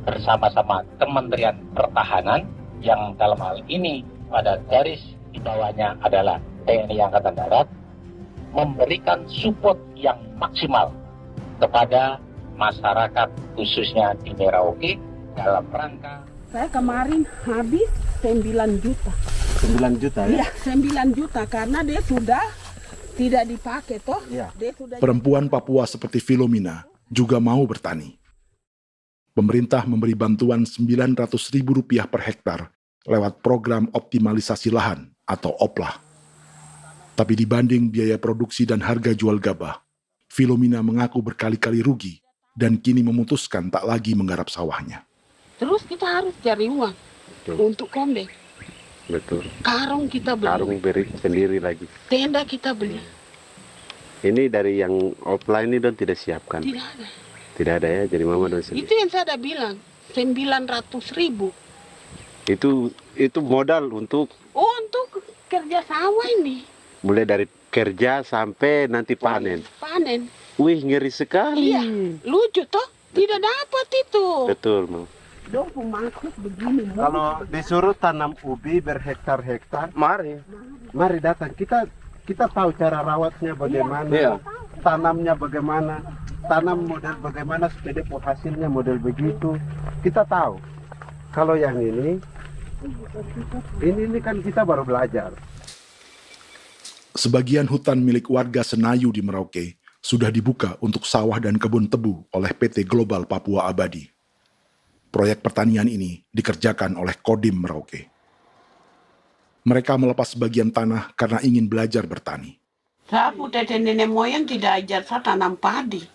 bersama-sama Kementerian Pertahanan yang dalam hal ini pada garis di bawahnya adalah TNI Angkatan Darat, memberikan support yang maksimal kepada masyarakat khususnya di Merauke dalam rangka. Saya kemarin habis 9 juta. 9 juta ya? Iya, 9 juta karena dia sudah tidak dipakai toh. Ya. Dia sudah. Perempuan Papua seperti Filomena juga mau bertani. Pemerintah memberi bantuan Rp900.000 per hektar lewat program optimalisasi lahan atau OPLAH. Tapi dibanding biaya produksi dan harga jual gabah, Filomena mengaku berkali-kali rugi dan kini memutuskan tak lagi menggarap sawahnya. Terus kita harus cari uang untuk kombe. Betul. Karung kita beli. Karung beri sendiri lagi. Tenda kita beli. Ini dari yang offline ini don tidak siapkan. Tidak ada. Tidak ada ya, jadi mama don sendiri. Itu yang saya udah bilang, 900.000. Itu modal untuk kerja sawah ini. Mulai dari kerja sampai nanti panen. Panen. Wih, ngeri sekali. Iya, lucu toh? Tidak dapat itu. Betul, Mam. Dong maksud begini. Kalau disuruh tanam ubi berhektar-hektar, mari datang. Kita tahu cara rawatnya bagaimana, Iya. tanamnya bagaimana, tanam model bagaimana supaya hasilnya model begitu. Kita tahu. Kalau yang ini kan kita baru belajar. Sebagian hutan milik warga Senayu di Merauke sudah dibuka untuk sawah dan kebun tebu oleh PT Global Papua Abadi. Proyek pertanian ini dikerjakan oleh Kodim Merauke. Mereka melepas sebagian tanah karena ingin belajar bertani. Saya punya nenek moyang tidak ajar saya tanam padi.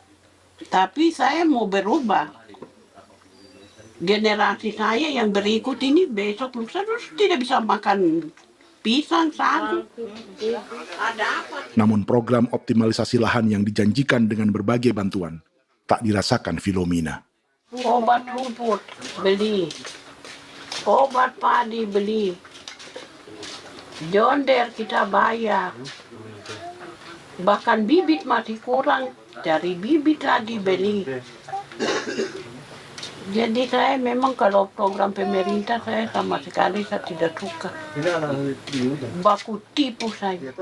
Tapi saya mau berubah. Generasi saya yang berikut ini besok lusa tidak bisa makan pisang, sagu. Ada apa? Namun program optimalisasi lahan yang dijanjikan dengan berbagai bantuan tak dirasakan Filomena. Obat rumput beli, obat padi beli, jonder kita bayar, bahkan bibit masih kurang, cari bibit lagi beli. Jadi saya memang kalau program pemerintah saya sama sekali saya tidak suka. Baku tipu saya.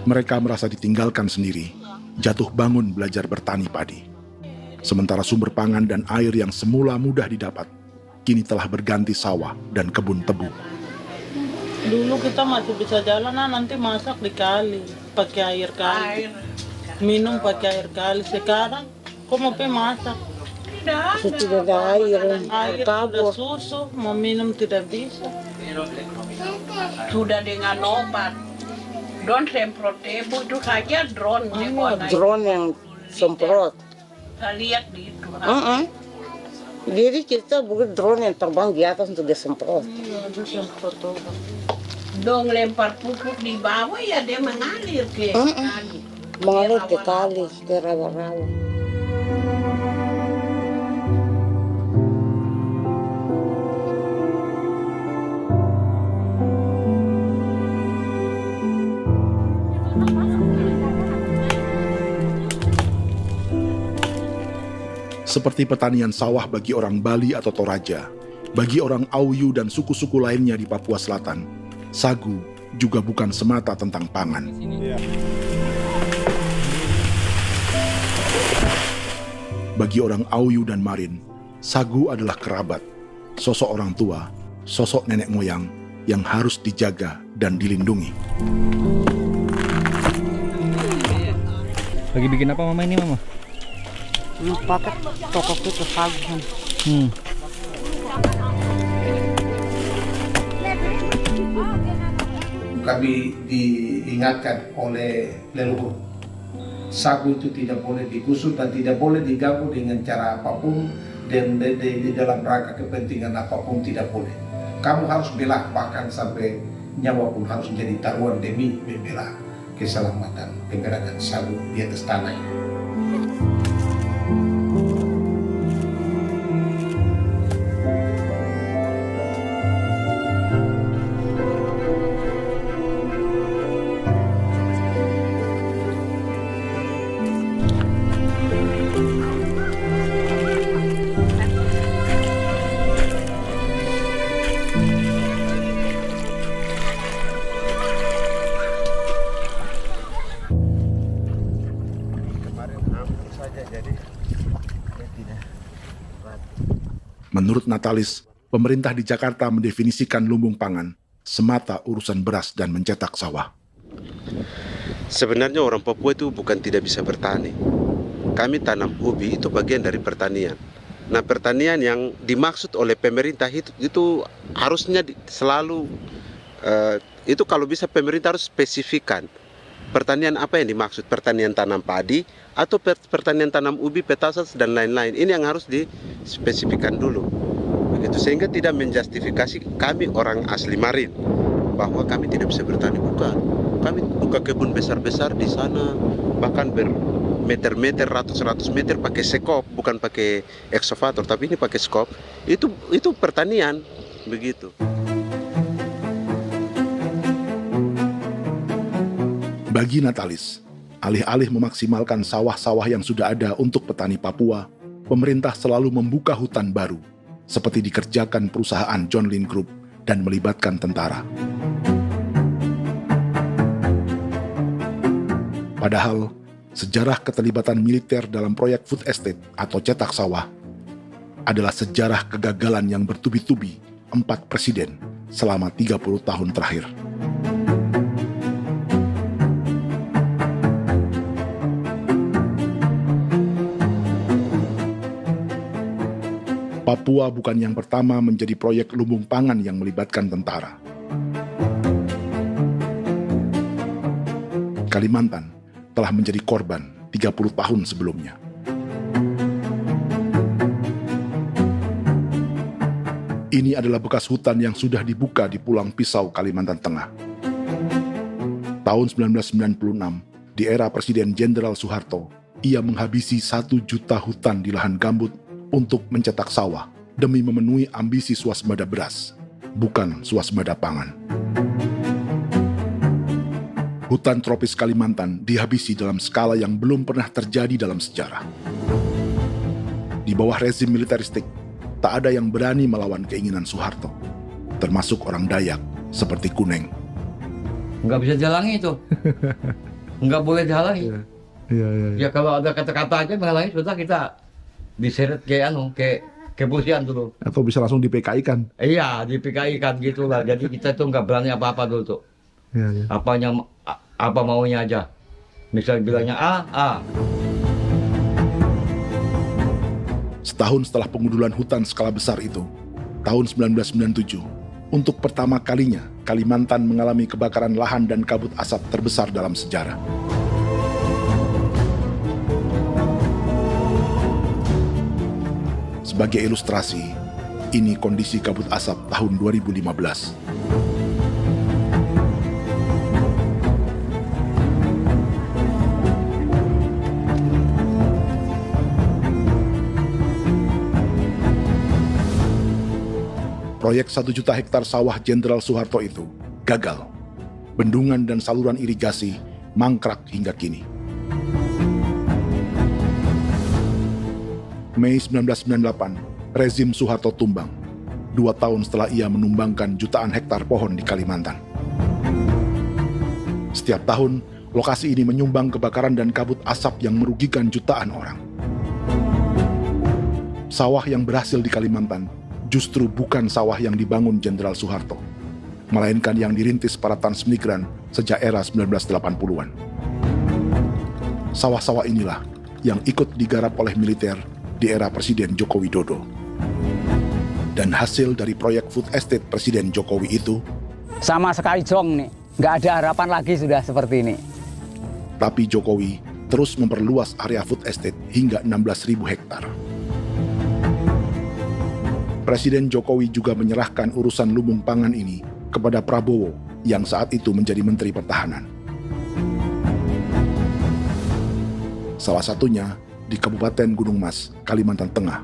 Mereka merasa ditinggalkan sendiri, jatuh bangun belajar bertani padi. Sementara sumber pangan dan air yang semula mudah didapat, kini telah berganti sawah dan kebun tebu. Dulu kita masih bisa jalan, nanti masak di kali, pakai air kali. Minum pakai air kali. Sekarang, kok mau masak? Tidak ada air. Air sudah susu, mau minum tidak bisa. Sudah dengan obat. Don semprot debu itu saja drone. Drone yang semprot. Saya lihat di itu. Jadi kita bukan drone yang terbang di atas untuk disemprot. Iya, ada semprot obat. Dong lempar pupuk di bawah ya dia mengalir ke kali. Mengalir ke kali, ke rawa-rawa. Seperti pertanian sawah bagi orang Bali atau Toraja, Bagi orang Auyu dan suku-suku lainnya di Papua Selatan, sagu juga bukan semata tentang pangan. Bagi orang Auyu dan Marin, sagu adalah kerabat, sosok orang tua, sosok nenek moyang yang harus dijaga dan dilindungi. Lagi bikin apa mama ini mama? Pakai toko itu sagu. Kami diingatkan oleh leluhur, sagu itu tidak boleh digusur dan tidak boleh diganggu dengan cara apapun, dan di dalam rangka kepentingan apapun tidak boleh. Kamu harus bela, bahkan sampai nyawa pun harus menjadi taruhan demi membela keselamatan pemberangan sagu di atas tanah ini. Menurut Natalis, pemerintah di Jakarta mendefinisikan lumbung pangan semata urusan beras dan mencetak sawah. Sebenarnya orang Papua itu bukan tidak bisa bertani. Kami tanam ubi itu bagian dari pertanian. Nah, pertanian yang dimaksud oleh pemerintah itu harusnya selalu, itu kalau bisa pemerintah harus spesifikkan. Pertanian apa yang dimaksud? Pertanian tanam padi atau pertanian tanam ubi, petasan dan lain-lain. Ini yang harus dispesifikkan dulu. Begitu, sehingga tidak menjustifikasi kami orang asli Marin bahwa kami tidak bisa bertani. Bukan. Kami buka kebun besar-besar di sana, bahkan bermeter-meter, ratus-ratus meter pakai sekop, bukan pakai ekskavator, tapi ini pakai skop. Itu pertanian, begitu. Bagi Natalis, alih-alih memaksimalkan sawah-sawah yang sudah ada untuk petani Papua, pemerintah selalu membuka hutan baru, seperti dikerjakan perusahaan John Lynn Group dan melibatkan tentara. Padahal, sejarah keterlibatan militer dalam proyek food estate atau cetak sawah adalah sejarah kegagalan yang bertubi-tubi 4 presiden selama 30 tahun terakhir. Papua bukan yang pertama menjadi proyek lumbung pangan yang melibatkan tentara. Kalimantan telah menjadi korban 30 tahun sebelumnya. Ini adalah bekas hutan yang sudah dibuka di Pulang Pisau, Kalimantan Tengah. Tahun 1996, di era Presiden Jenderal Soeharto, ia menghabisi 1 juta hutan di lahan gambut untuk mencetak sawah demi memenuhi ambisi swasembada beras, bukan swasembada pangan. Hutan tropis Kalimantan dihabisi dalam skala yang belum pernah terjadi dalam sejarah. Di bawah rezim militeristik, tak ada yang berani melawan keinginan Soeharto, termasuk orang Dayak seperti Kuneng. Nggak bisa dihalangi itu. Nggak boleh dihalangi. Ya kalau ada kata-kata aja menghalangi, sudah kita diseret ke kepolisian dulu. Atau bisa langsung di PKI-kan? Iya, di PKI-kan gitulah. Jadi kita tuh nggak berani apa-apa dulu tuh. Ya. Apa maunya aja. Misal bilangnya A. Setahun setelah pengundulan hutan skala besar itu, tahun 1997, untuk pertama kalinya Kalimantan mengalami kebakaran lahan dan kabut asap terbesar dalam sejarah. Sebagai ilustrasi, ini kondisi kabut asap tahun 2015. Proyek 1 juta hektar sawah Jenderal Soeharto itu gagal. Bendungan dan saluran irigasi mangkrak hingga kini. Mei 1998, rezim Soeharto tumbang. 2 tahun setelah ia menumbangkan jutaan hektar pohon di Kalimantan. Setiap tahun, lokasi ini menyumbang kebakaran dan kabut asap yang merugikan jutaan orang. Sawah yang berhasil di Kalimantan justru bukan sawah yang dibangun Jenderal Soeharto, melainkan yang dirintis para transmigran sejak era 1980-an. Sawah-sawah inilah yang ikut digarap oleh militer di era Presiden Joko Widodo. Dan hasil dari proyek food estate Presiden Jokowi itu sama sekali jong nih, nggak ada harapan lagi sudah seperti ini. Tapi Jokowi terus memperluas area food estate hingga 16.000 hektar. Presiden Jokowi juga menyerahkan urusan lumbung pangan ini kepada Prabowo yang saat itu menjadi Menteri Pertahanan. Salah satunya di Kabupaten Gunung Mas, Kalimantan Tengah,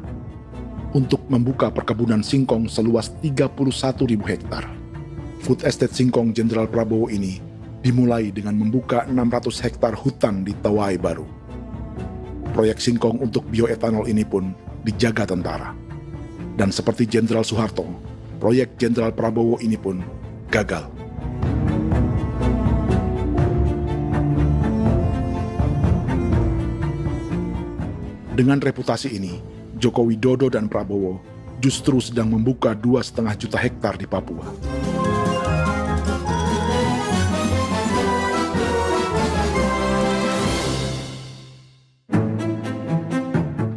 untuk membuka perkebunan singkong seluas 31.000 hektar. Food estate singkong Jenderal Prabowo ini dimulai dengan membuka 600 hektar hutan di Tawai Baru. Proyek singkong untuk bioetanol ini pun dijaga tentara. Dan seperti Jenderal Soeharto, proyek Jenderal Prabowo ini pun gagal. Dengan reputasi ini, Joko Widodo dan Prabowo justru sedang membuka 2,5 juta hektar di Papua.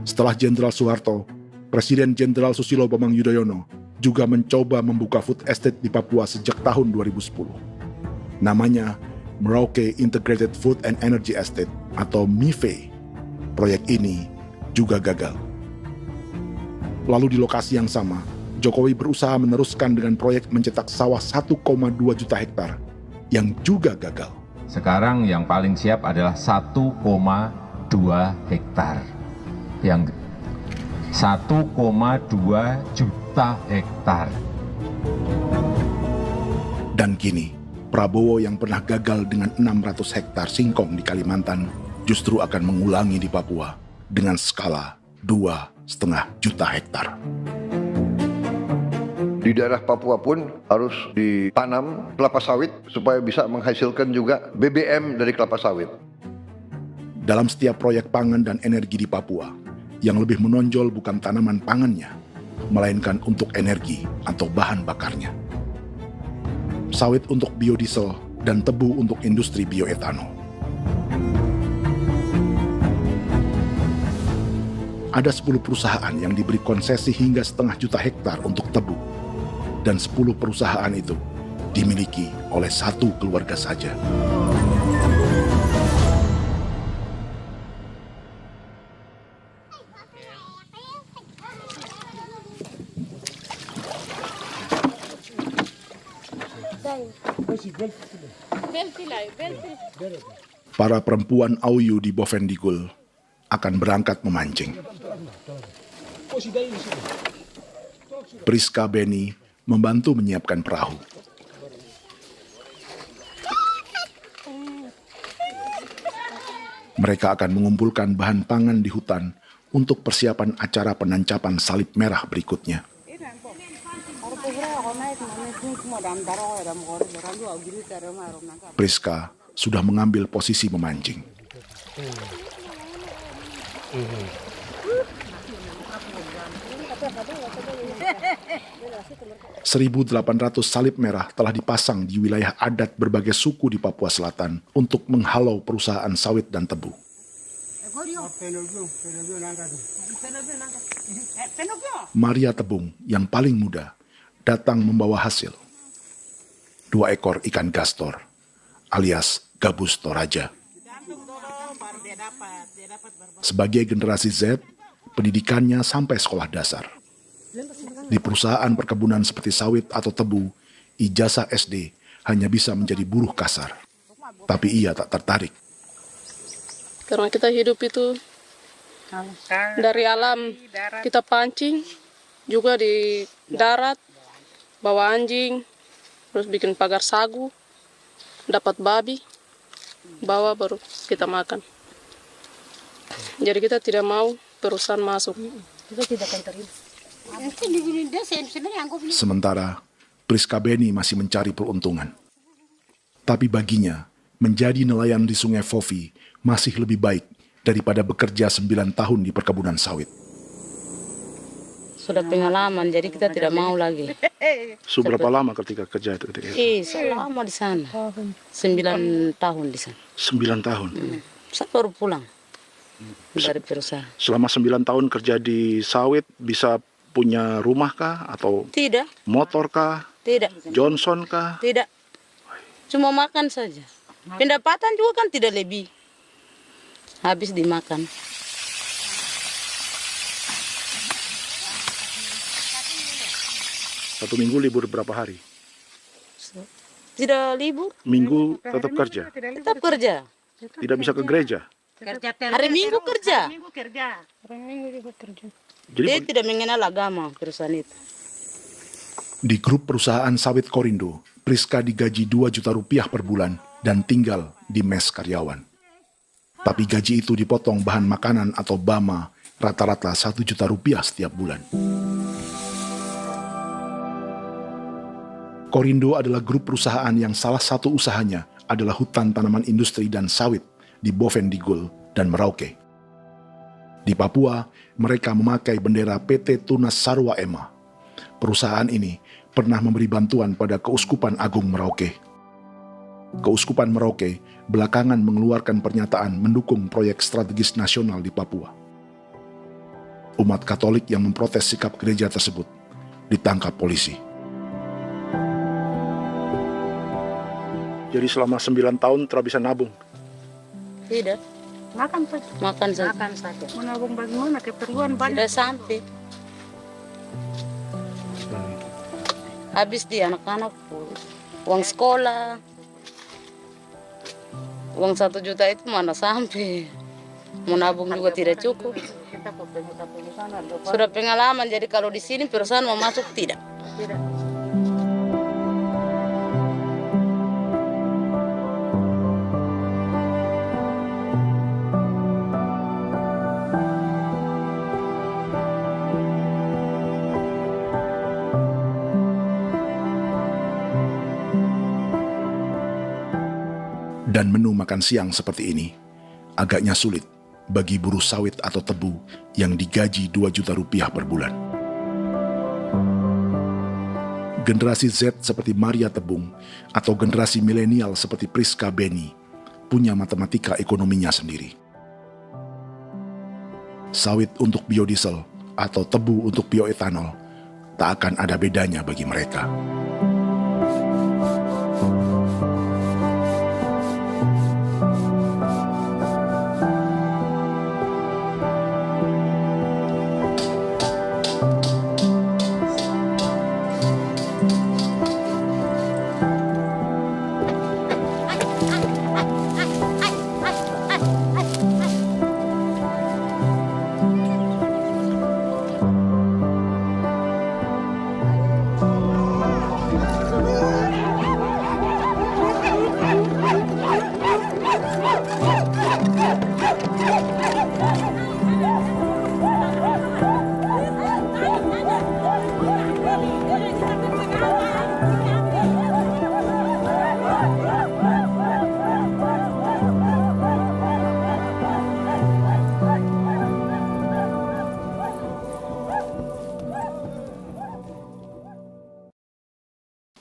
Setelah Jenderal Soeharto, Presiden Jenderal Susilo Bambang Yudhoyono juga mencoba membuka food estate di Papua sejak tahun 2010. Namanya Merauke Integrated Food and Energy Estate atau MIFE. Proyek ini juga gagal. Lalu di lokasi yang sama, Jokowi berusaha meneruskan dengan proyek mencetak sawah 1,2 juta hektar yang juga gagal. Sekarang yang paling siap adalah 1,2 hektar. Yang 1,2 juta hektar. Dan kini, Prabowo yang pernah gagal dengan 600 hektar singkong di Kalimantan justru akan mengulangi di Papua dengan skala 2,5 juta hektar. Di daerah Papua pun harus ditanam kelapa sawit supaya bisa menghasilkan juga BBM dari kelapa sawit. Dalam setiap proyek pangan dan energi di Papua, yang lebih menonjol bukan tanaman pangannya, melainkan untuk energi atau bahan bakarnya. Sawit untuk biodiesel dan tebu untuk industri bioetanol. Ada 10 perusahaan yang diberi konsesi hingga 0,5 juta hektar untuk tebu. Dan 10 perusahaan itu dimiliki oleh 1 keluarga saja. Para perempuan Auyu di Bovendigul akan berangkat memancing. Priska Beni membantu menyiapkan perahu. Mereka akan mengumpulkan bahan pangan di hutan untuk persiapan acara penancapan salib merah berikutnya. Priska sudah mengambil posisi memancing. 1.800 salib merah telah dipasang di wilayah adat berbagai suku di Papua Selatan untuk menghalau perusahaan sawit dan tebu. Maria Tebung yang paling muda datang membawa hasil. 2 ekor ikan gastor alias gabus toraja. Sebagai generasi Z, pendidikannya sampai sekolah dasar. Di perusahaan perkebunan seperti sawit atau tebu, ijazah SD hanya bisa menjadi buruh kasar. Tapi ia tak tertarik. Karena kita hidup itu dari alam, kita pancing, juga di darat, bawa anjing, terus bikin pagar sagu, dapat babi, bawa baru kita makan. Jadi kita tidak mau perusahaan masuk. Kita tidak akan terima. Sementara Priska Beni masih mencari peruntungan. Tapi baginya, menjadi nelayan di Sungai Fofi masih lebih baik daripada bekerja 9 tahun di perkebunan sawit. Sudah pengalaman, jadi kita tidak mau lagi. Sudah berapa lama ketika kerja itu? Selama di sana. 9 tahun di sana. 9 tahun? Saya baru pulang dari perusahaan. Selama 9 tahun kerja di sawit, bisa punya rumah kah? Atau Tidak. motor kah? Tidak. Johnson kah? Tidak. Cuma makan saja. Pendapatan juga kan tidak lebih. Habis dimakan. Satu minggu libur berapa hari? Tidak libur. Minggu tetap kerja? Tetap kerja. Tidak bisa ke gereja? Hari Minggu kerja. Hari Minggu juga kerja. Dia tidak mengenal agama perusahaan itu. Di grup perusahaan sawit Korindo, Priska digaji 2 juta rupiah per bulan dan tinggal di mes karyawan. Tapi gaji itu dipotong bahan makanan atau BAMA rata-rata 1 juta rupiah setiap bulan. Korindo adalah grup perusahaan yang salah satu usahanya adalah hutan tanaman industri dan sawit di Bovendigul dan Merauke. Di Papua, mereka memakai bendera PT Tunas Sarwa Ema. Perusahaan ini pernah memberi bantuan pada Keuskupan Agung Merauke. Keuskupan Merauke belakangan mengeluarkan pernyataan mendukung proyek strategis nasional di Papua. Umat Katolik yang memprotes sikap gereja tersebut ditangkap polisi. Jadi selama 9 tahun tidak bisa nabung? Tidak. Makan saja. Makan saja. Makan saja. Menabung bagaimana? Keperluan banyak. Tidak sampai. Habis di anak-anak, uang sekolah, uang 1 juta itu mana sampai. Mau nabung juga tidak cukup. Sudah pengalaman, jadi kalau di sini perusahaan mau masuk tidak. Dan menu makan siang seperti ini agaknya sulit bagi buruh sawit atau tebu yang digaji 2 juta rupiah per bulan. Generasi Z seperti Maria Tebung atau generasi milenial seperti Priska Beni punya matematika ekonominya sendiri. Sawit untuk biodiesel atau tebu untuk bioetanol tak akan ada bedanya bagi mereka.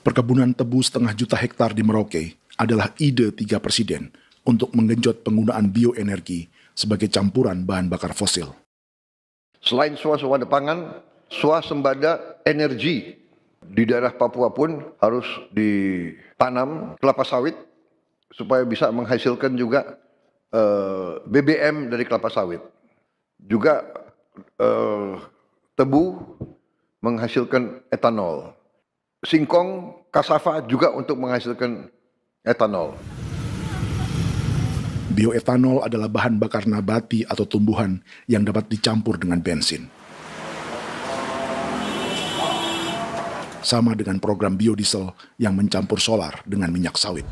Perkebunan tebu 1,5 juta hektar di Merauke adalah ide 3 presiden untuk menggenjot penggunaan bioenergi sebagai campuran bahan bakar fosil. Selain swasembada pangan, swasembada energi di daerah Papua pun harus ditanam kelapa sawit supaya bisa menghasilkan juga BBM dari kelapa sawit. Juga tebu menghasilkan etanol. Singkong, kasava juga untuk menghasilkan etanol. Bioetanol adalah bahan bakar nabati atau tumbuhan yang dapat dicampur dengan bensin. Sama dengan program biodiesel yang mencampur solar dengan minyak sawit.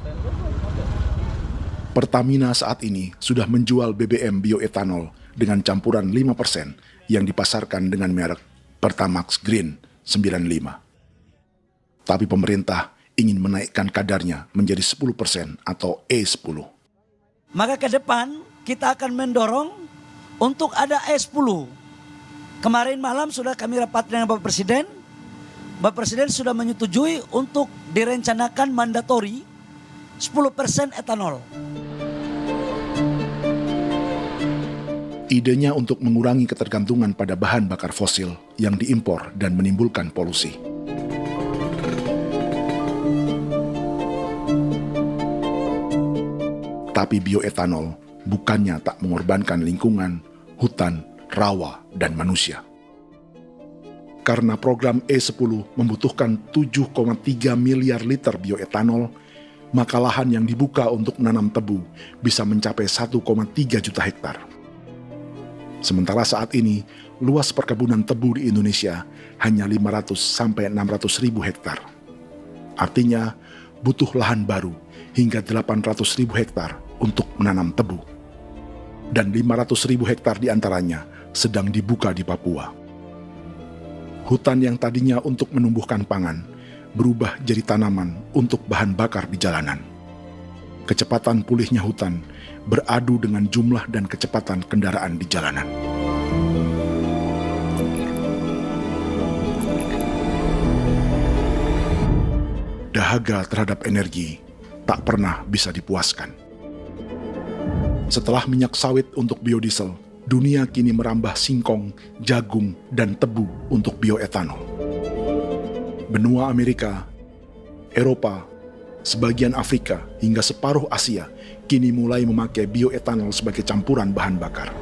Pertamina saat ini sudah menjual BBM bioetanol dengan campuran 5% yang dipasarkan dengan merek Pertamax Green 95. Tapi pemerintah ingin menaikkan kadarnya menjadi 10% atau E10. Maka ke depan kita akan mendorong untuk ada E10. Kemarin malam sudah kami rapat dengan Bapak Presiden. Bapak Presiden sudah menyetujui untuk direncanakan mandatori 10% etanol. Idenya untuk mengurangi ketergantungan pada bahan bakar fosil yang diimpor dan menimbulkan polusi. Tapi bioetanol bukannya tak mengorbankan lingkungan, hutan, rawa, dan manusia. Karena program E10 membutuhkan 7,3 miliar liter bioetanol, maka lahan yang dibuka untuk menanam tebu bisa mencapai 1,3 juta hektar. Sementara saat ini, luas perkebunan tebu di Indonesia hanya 500 sampai 600 ribu hektar. Artinya, butuh lahan baru hingga 800 ribu hektar untuk menanam tebu. Dan 500 ribu hektar diantaranya sedang dibuka di Papua. Hutan yang tadinya untuk menumbuhkan pangan, berubah jadi tanaman untuk bahan bakar di jalanan. Kecepatan pulihnya hutan beradu dengan jumlah dan kecepatan kendaraan di jalanan. Dahaga terhadap energi tak pernah bisa dipuaskan. Setelah minyak sawit untuk biodiesel, dunia kini merambah singkong, jagung, dan tebu untuk bioetanol. Benua Amerika, Eropa, sebagian Afrika, hingga separuh Asia kini mulai memakai bioetanol sebagai campuran bahan bakar.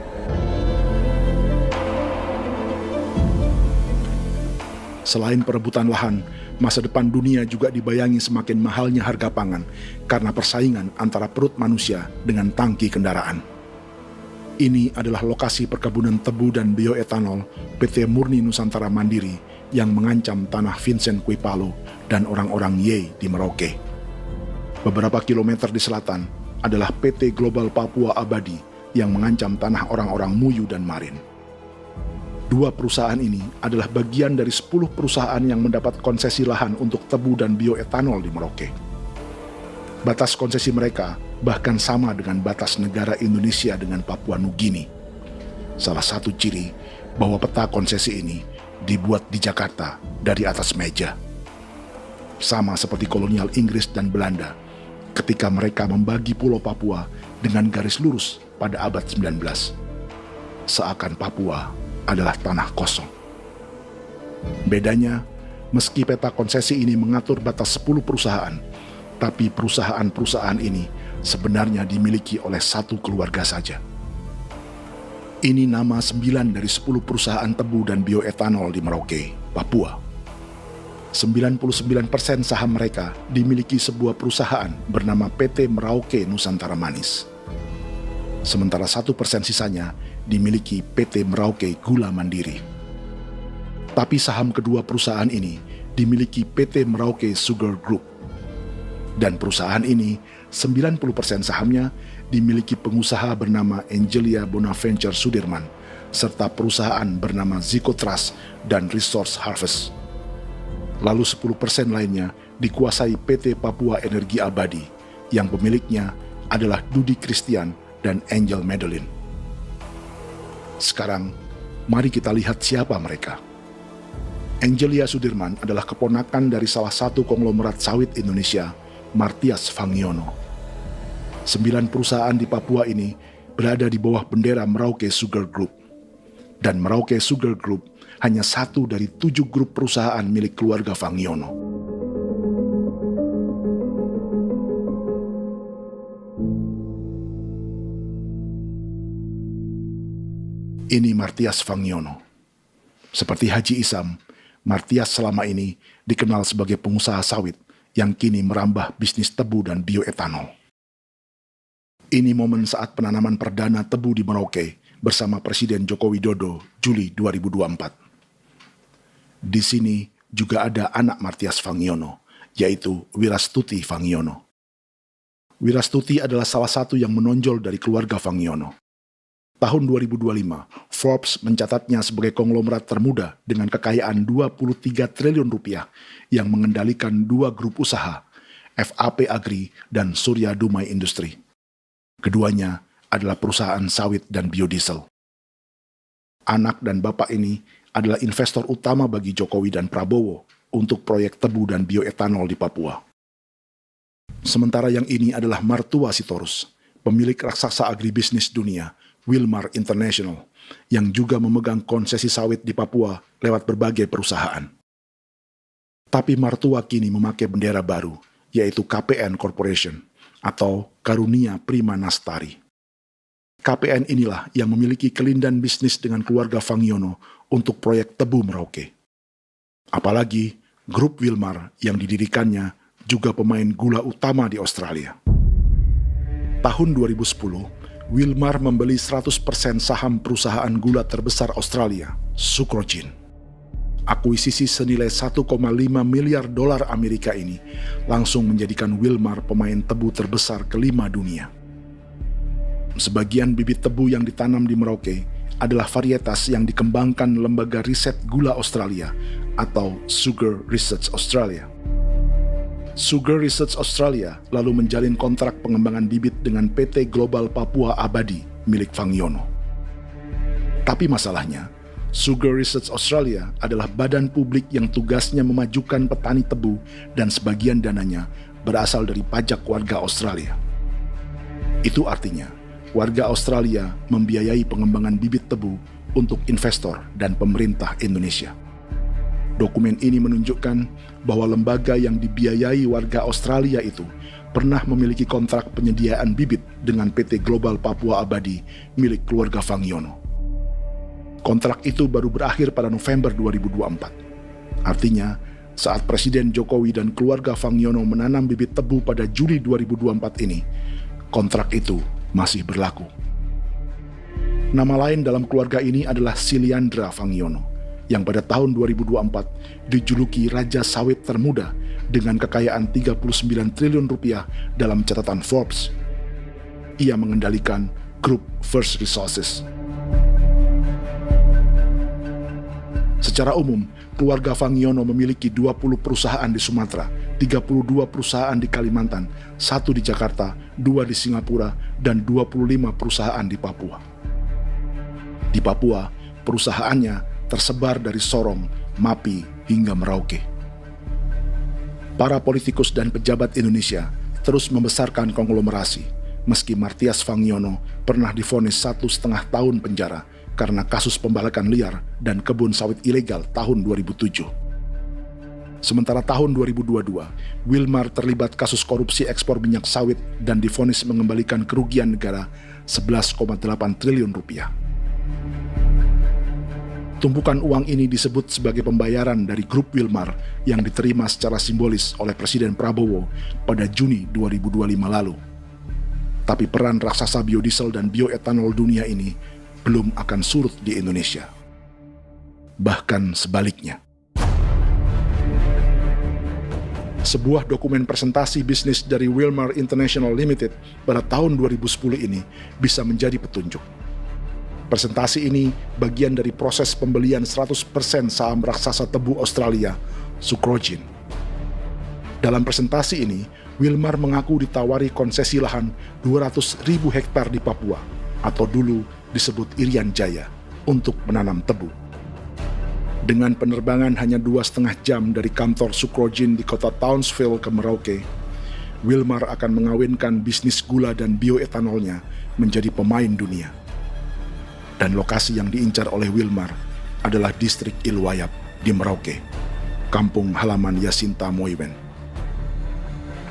Selain perebutan lahan, masa depan dunia juga dibayangi semakin mahalnya harga pangan karena persaingan antara perut manusia dengan tangki kendaraan. Ini adalah lokasi perkebunan tebu dan bioetanol PT Murni Nusantara Mandiri yang mengancam tanah Vincent Quipalo dan orang-orang Ye di Merauke. Beberapa kilometer di selatan adalah PT Global Papua Abadi yang mengancam tanah orang-orang Muyu dan Marin. Dua perusahaan ini adalah bagian dari 10 perusahaan yang mendapat konsesi lahan untuk tebu dan bioetanol di Merauke. Batas konsesi mereka bahkan sama dengan batas negara Indonesia dengan Papua Nugini. Salah satu ciri bahwa peta konsesi ini dibuat di Jakarta dari atas meja. Sama seperti kolonial Inggris dan Belanda ketika mereka membagi Pulau Papua dengan garis lurus pada abad 19. Seakan Papua adalah tanah kosong. Bedanya, meski peta konsesi ini mengatur batas 10 perusahaan, tapi perusahaan-perusahaan ini sebenarnya dimiliki oleh satu keluarga saja. Ini nama 9 dari 10 perusahaan tebu dan bioetanol di Merauke, Papua. 99% saham mereka dimiliki sebuah perusahaan bernama PT Merauke Nusantara Manis. Sementara 1% sisanya dimiliki PT Merauke Gula Mandiri. Tapi saham kedua perusahaan ini dimiliki PT Merauke Sugar Group. Dan perusahaan ini 90% sahamnya dimiliki pengusaha bernama Angelia Bonaventure Sudirman serta perusahaan bernama Zico Trust dan Resource Harvest. Lalu 10% lainnya dikuasai PT Papua Energi Abadi yang pemiliknya adalah Dudi Christian dan Angel Madeline. Sekarang, mari kita lihat siapa mereka. Angelia Sudirman adalah keponakan dari salah satu konglomerat sawit Indonesia, Martias Fangiono. 9 perusahaan di Papua ini berada di bawah bendera Merauke Sugar Group. Dan Merauke Sugar Group hanya satu dari 7 grup perusahaan milik keluarga Fangiono. Ini Martias Fangiono. Seperti Haji Isam, Martias selama ini dikenal sebagai pengusaha sawit yang kini merambah bisnis tebu dan bioetanol. Ini momen saat penanaman perdana tebu di Merauke bersama Presiden Joko Widodo Juli 2024. Di sini juga ada anak Martias Fangiono, yaitu Wirastuti Fangiono. Wirastuti adalah salah satu yang menonjol dari keluarga Fangiono. Tahun 2025, Forbes mencatatnya sebagai konglomerat termuda dengan kekayaan 23 triliun rupiah yang mengendalikan 2 grup usaha, FAP Agri dan Surya Dumai Industri. Keduanya adalah perusahaan sawit dan biodiesel. Anak dan bapak ini adalah investor utama bagi Jokowi dan Prabowo untuk proyek tebu dan bioetanol di Papua. Sementara yang ini adalah Martua Sitorus, pemilik raksasa agribisnis dunia, Wilmar International, yang juga memegang konsesi sawit di Papua lewat berbagai perusahaan. Tapi Martua kini memakai bendera baru, yaitu KPN Corporation atau Karunia Prima Nastari. KPN inilah yang memiliki kelindan bisnis dengan keluarga Fangiono untuk proyek tebu Merauke. Apalagi grup Wilmar yang didirikannya juga pemain gula utama di Australia. Tahun 2010, Wilmar membeli 100% saham perusahaan gula terbesar Australia, Sucrogin. Akuisisi senilai 1,5 miliar dolar Amerika ini langsung menjadikan Wilmar pemain tebu terbesar kelima dunia. Sebagian bibit tebu yang ditanam di Merauke adalah varietas yang dikembangkan Lembaga Riset Gula Australia atau Sugar Research Australia. Sugar Research Australia lalu menjalin kontrak pengembangan bibit dengan PT Global Papua Abadi milik Fangiono. Tapi masalahnya, Sugar Research Australia adalah badan publik yang tugasnya memajukan petani tebu dan sebagian dananya berasal dari pajak warga Australia. Itu artinya, warga Australia membiayai pengembangan bibit tebu untuk investor dan pemerintah Indonesia. Dokumen ini menunjukkan bahwa lembaga yang dibiayai warga Australia itu pernah memiliki kontrak penyediaan bibit dengan PT Global Papua Abadi milik keluarga Fangiono. Kontrak itu baru berakhir pada November 2024. Artinya, saat Presiden Jokowi dan keluarga Fangiono menanam bibit tebu pada Juli 2024 ini, kontrak itu masih berlaku. Nama lain dalam keluarga ini adalah Siliandra Fangiono, yang pada tahun 2024 dijuluki Raja Sawit Termuda dengan kekayaan 39 triliun rupiah dalam catatan Forbes. Ia mengendalikan grup First Resources. Secara umum, keluarga Fangiono memiliki 20 perusahaan di Sumatera, 32 perusahaan di Kalimantan, 1 di Jakarta, 2 di Singapura, dan 25 perusahaan di Papua. Di Papua, perusahaannya tersebar dari Sorong, Mapi, hingga Merauke. Para politikus dan pejabat Indonesia terus membesarkan konglomerasi, meski Martias Fangiono pernah divonis 1,5 tahun penjara karena kasus pembalakan liar dan kebun sawit ilegal tahun 2007. Sementara tahun 2022, Wilmar terlibat kasus korupsi ekspor minyak sawit dan divonis mengembalikan kerugian negara 11,8 triliun rupiah. Tumpukan uang ini disebut sebagai pembayaran dari grup Wilmar yang diterima secara simbolis oleh Presiden Prabowo pada Juni 2025 lalu. Tapi peran raksasa biodiesel dan bioetanol dunia ini belum akan surut di Indonesia. Bahkan sebaliknya. Sebuah dokumen presentasi bisnis dari Wilmar International Limited pada tahun 2010 ini bisa menjadi petunjuk. Presentasi ini bagian dari proses pembelian 100% saham raksasa tebu Australia, Sucrogin. Dalam presentasi ini, Wilmar mengaku ditawari konsesi lahan 200.000 hektar di Papua, atau dulu disebut Irian Jaya, untuk menanam tebu. Dengan penerbangan hanya 2,5 jam dari kantor Sucrogin di kota Townsville ke Merauke, Wilmar akan mengawinkan bisnis gula dan bioetanolnya menjadi pemain dunia. Dan lokasi yang diincar oleh Wilmar adalah distrik Ilwayap di Merauke, kampung halaman Yasinta Moiwen.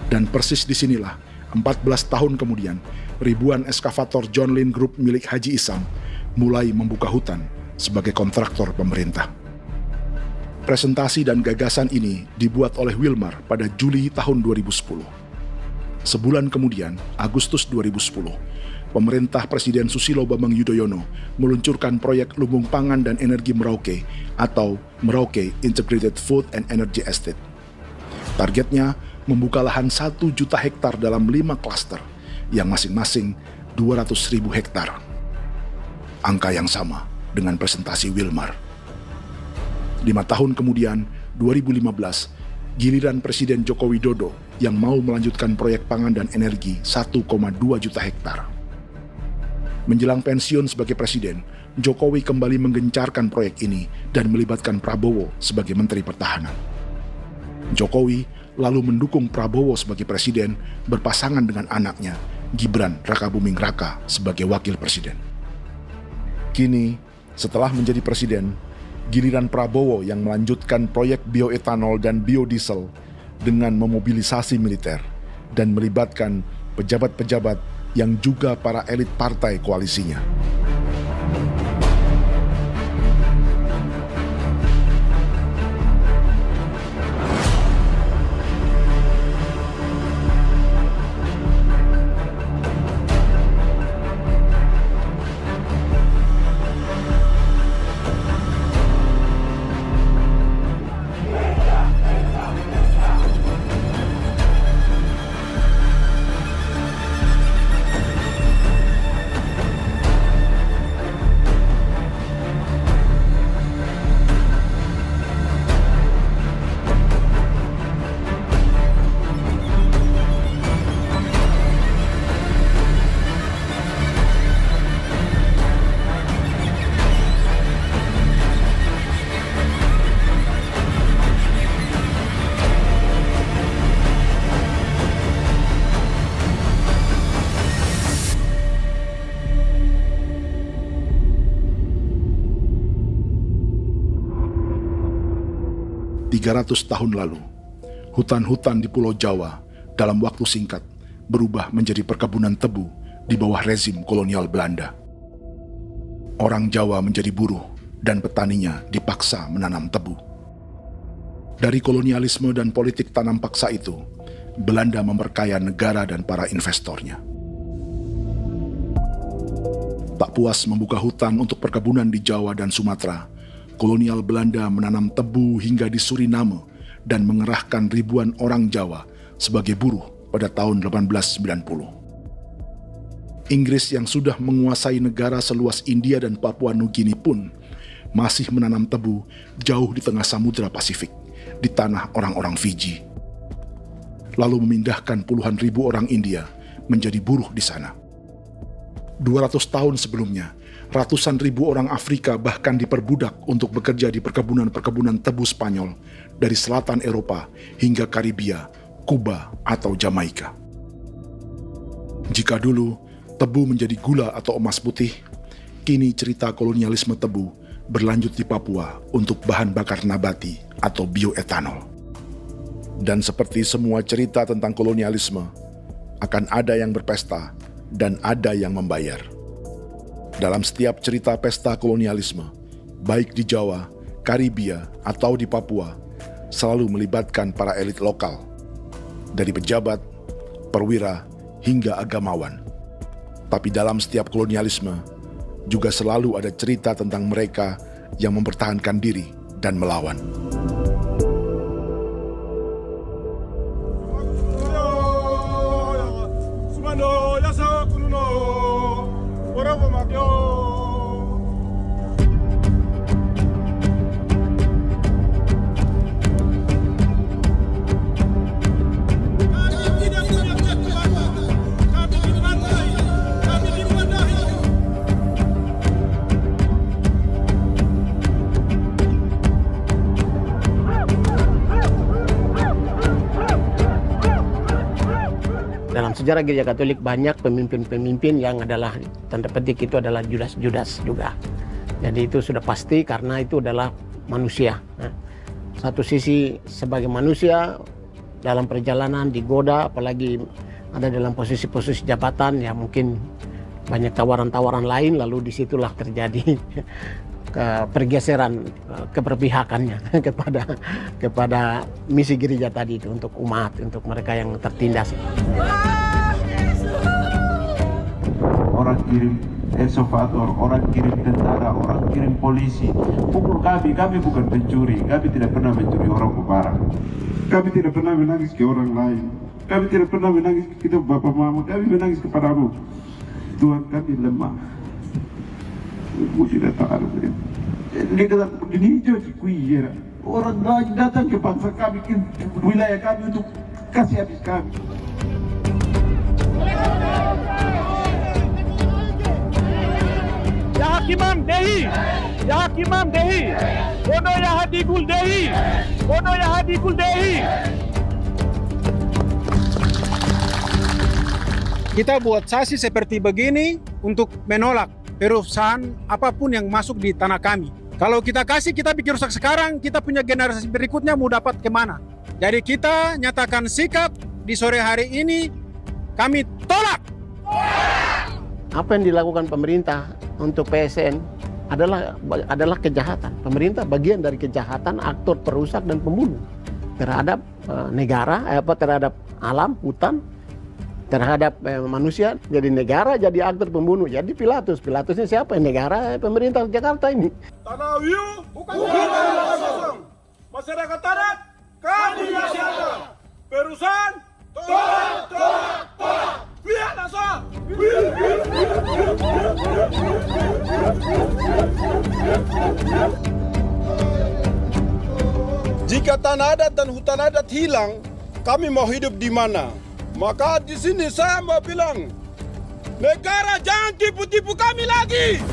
Dan persis disinilah, 14 tahun kemudian, ribuan eskavator John Lynn Group milik Haji Isam mulai membuka hutan sebagai kontraktor pemerintah. Presentasi dan gagasan ini dibuat oleh Wilmar pada Juli tahun 2010. Sebulan kemudian, Agustus 2010, pemerintah Presiden Susilo Bambang Yudhoyono meluncurkan proyek Lumbung Pangan dan Energi Merauke atau Merauke Integrated Food and Energy Estate. Targetnya membuka lahan 1 juta hektar dalam 5 klaster, yang masing-masing 200.000 hektar. Angka yang sama dengan presentasi Wilmar. 5 tahun kemudian, 2015, giliran Presiden Joko Widodo yang mau melanjutkan proyek pangan dan energi 1,2 juta hektar. Menjelang pensiun sebagai presiden, Jokowi kembali menggencarkan proyek ini dan melibatkan Prabowo sebagai Menteri Pertahanan. Jokowi lalu mendukung Prabowo sebagai presiden berpasangan dengan anaknya, Gibran Rakabuming Raka sebagai wakil presiden. Kini, setelah menjadi presiden, giliran Prabowo yang melanjutkan proyek bioetanol dan biodiesel dengan memobilisasi militer dan melibatkan pejabat-pejabat yang juga para elit partai koalisinya. Tahun lalu, hutan-hutan di Pulau Jawa dalam waktu singkat berubah menjadi perkebunan tebu di bawah rezim kolonial Belanda. Orang Jawa menjadi buruh dan petaninya dipaksa menanam tebu. Dari kolonialisme dan politik tanam paksa itu, Belanda memperkaya negara dan para investornya. Tak puas membuka hutan untuk perkebunan di Jawa dan Sumatera, kolonial Belanda menanam tebu hingga di Suriname dan mengerahkan ribuan orang Jawa sebagai buruh pada tahun 1890. Inggris yang sudah menguasai negara seluas India dan Papua Nugini pun masih menanam tebu jauh di tengah Samudra Pasifik, di tanah orang-orang Fiji. Lalu memindahkan puluhan ribu orang India menjadi buruh di sana. 200 tahun sebelumnya, ratusan ribu orang Afrika bahkan diperbudak untuk bekerja di perkebunan-perkebunan tebu Spanyol dari selatan Eropa hingga Karibia, Kuba, atau Jamaika. Jika dulu tebu menjadi gula atau emas putih, kini cerita kolonialisme tebu berlanjut di Papua untuk bahan bakar nabati atau bioetanol. Dan seperti semua cerita tentang kolonialisme, akan ada yang berpesta dan ada yang membayar. Dalam setiap cerita pesta kolonialisme, baik di Jawa, Karibia, atau di Papua, selalu melibatkan para elit lokal, dari pejabat, perwira, hingga agamawan. Tapi dalam setiap kolonialisme, juga selalu ada cerita tentang mereka yang mempertahankan diri dan melawan. Dalam sejarah Gereja Katolik banyak pemimpin-pemimpin yang adalah tanda petik itu adalah Judas-Judas juga. Jadi itu sudah pasti karena itu adalah manusia. Satu sisi sebagai manusia dalam perjalanan digoda, apalagi ada dalam posisi-posisi jabatan ya mungkin banyak tawaran-tawaran lain, lalu disitulah terjadi pergeseran keberpihakannya kepada misi gereja tadi itu untuk umat, untuk mereka yang tertindas. Orang kirim eksavator, orang kirim tentara, orang kirim polisi. Pukul kami bukan pencuri, kami tidak pernah mencuri orang barang. Kami tidak pernah menangis ke orang lain. Kami tidak pernah menangis ke kita bapak mama, kami menangis kepadamu. Tuhan kami lemah. Mesti datang ada begitu. Dia kata begini hijau cikui ya. Orang datang ke bangsa kami, ke wilayah kami untuk kasih habis kami. Ya Hakimam Dehi, Ya Hakimam Dehi, Bono Ya Hadikul Dehi, Bono Ya Hadikul Dehi. Kita buat sasi seperti begini untuk menolak perusahaan apapun yang masuk di tanah kami. Kalau kita kasih, kita bikin rusak sekarang, kita punya generasi berikutnya mau dapat kemana. Jadi kita nyatakan sikap di sore hari ini, kami tolak. Apa yang dilakukan pemerintah untuk PSN adalah kejahatan. Pemerintah bagian dari kejahatan, aktor perusak dan pembunuh terhadap negara, terhadap alam, hutan, terhadap manusia. Jadi negara jadi aktor pembunuh. Jadi Pilatusnya siapa? Negara, pemerintah Jakarta ini. Tanah Wiu bukan tanah kosong. Masyarakat adat kami jaga. Perusahaan tolak. Biar asal. Jika tanah adat dan hutan adat hilang, kami mau hidup di mana? Maka di sini saya mau bilang, negara jangan tipu-tipu kami lagi.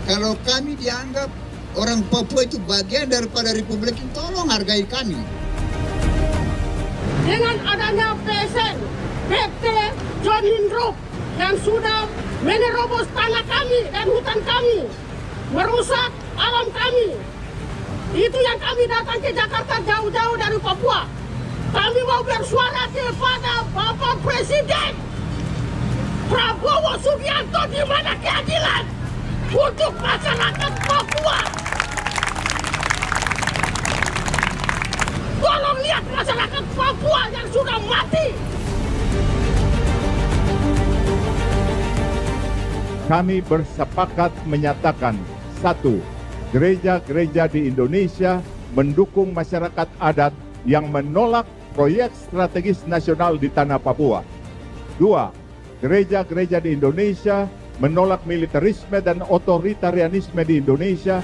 Kalau kami dianggap orang Papua itu bagian daripada Republik ini, tolong hargai kami. Dengan adanya PSN, PT, John Lindrup yang sudah menerobos tanah kami dan hutan kami, merusak alam kami. Itu yang kami datang ke Jakarta jauh-jauh dari Papua. Kami mau bersuara kepada Bapak Presiden Prabowo Subianto, di mana keadilan untuk masyarakat Papua. Tolong lihat masyarakat Papua yang sudah mati. Kami bersepakat menyatakan, 1. Gereja-gereja di Indonesia mendukung masyarakat adat yang menolak proyek strategis nasional di tanah Papua. 2. Gereja-gereja di Indonesia menolak militerisme dan otoritarianisme di Indonesia.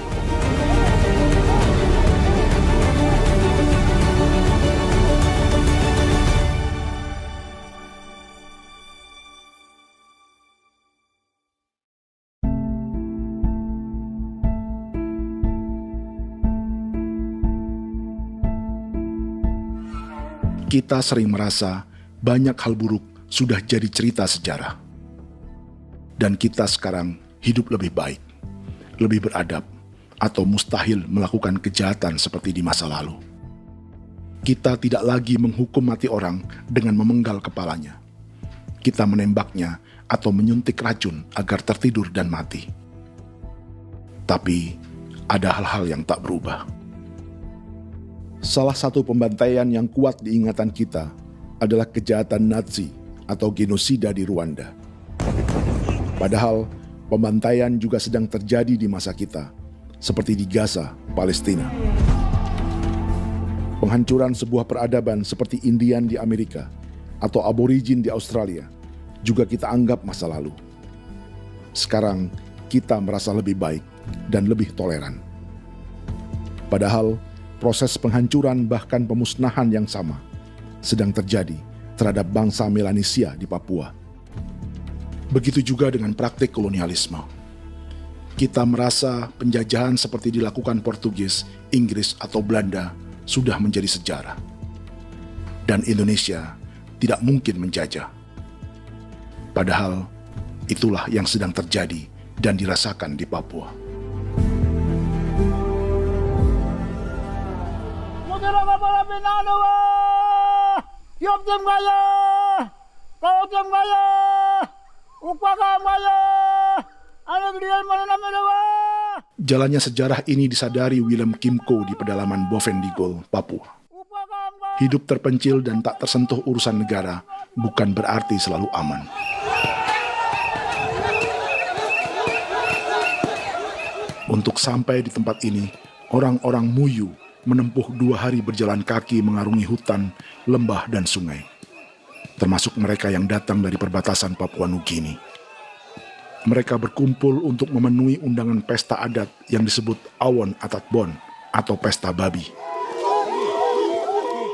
Kita sering merasa banyak hal buruk sudah jadi cerita sejarah. Dan kita sekarang hidup lebih baik, lebih beradab, atau mustahil melakukan kejahatan seperti di masa lalu. Kita tidak lagi menghukum mati orang dengan memenggal kepalanya. Kita menembaknya atau menyuntik racun agar tertidur dan mati. Tapi ada hal-hal yang tak berubah. Salah satu pembantaian yang kuat di ingatan kita adalah kejahatan Nazi atau genosida di Rwanda. Padahal pembantaian juga sedang terjadi di masa kita, seperti di Gaza, Palestina. Penghancuran sebuah peradaban seperti Indian di Amerika atau aborigin di Australia juga kita anggap masa lalu. Sekarang kita merasa lebih baik dan lebih toleran. Padahal proses penghancuran bahkan pemusnahan yang sama sedang terjadi terhadap bangsa Melanesia di Papua. Begitu juga dengan praktik kolonialisme. Kita merasa penjajahan seperti dilakukan Portugis, Inggris, atau Belanda sudah menjadi sejarah. Dan Indonesia tidak mungkin menjajah. Padahal itulah yang sedang terjadi dan dirasakan di Papua. Jalannya sejarah ini disadari Willem Kimco di pedalaman Bovendigol, Papua. Hidup terpencil dan tak tersentuh urusan negara bukan berarti selalu aman. Untuk sampai di tempat ini, orang-orang Muyu menempuh 2 hari berjalan kaki mengarungi hutan, lembah, dan sungai. Termasuk mereka yang datang dari perbatasan Papua Nugini. Mereka berkumpul untuk memenuhi undangan pesta adat yang disebut Awon Atatbon atau Pesta Babi.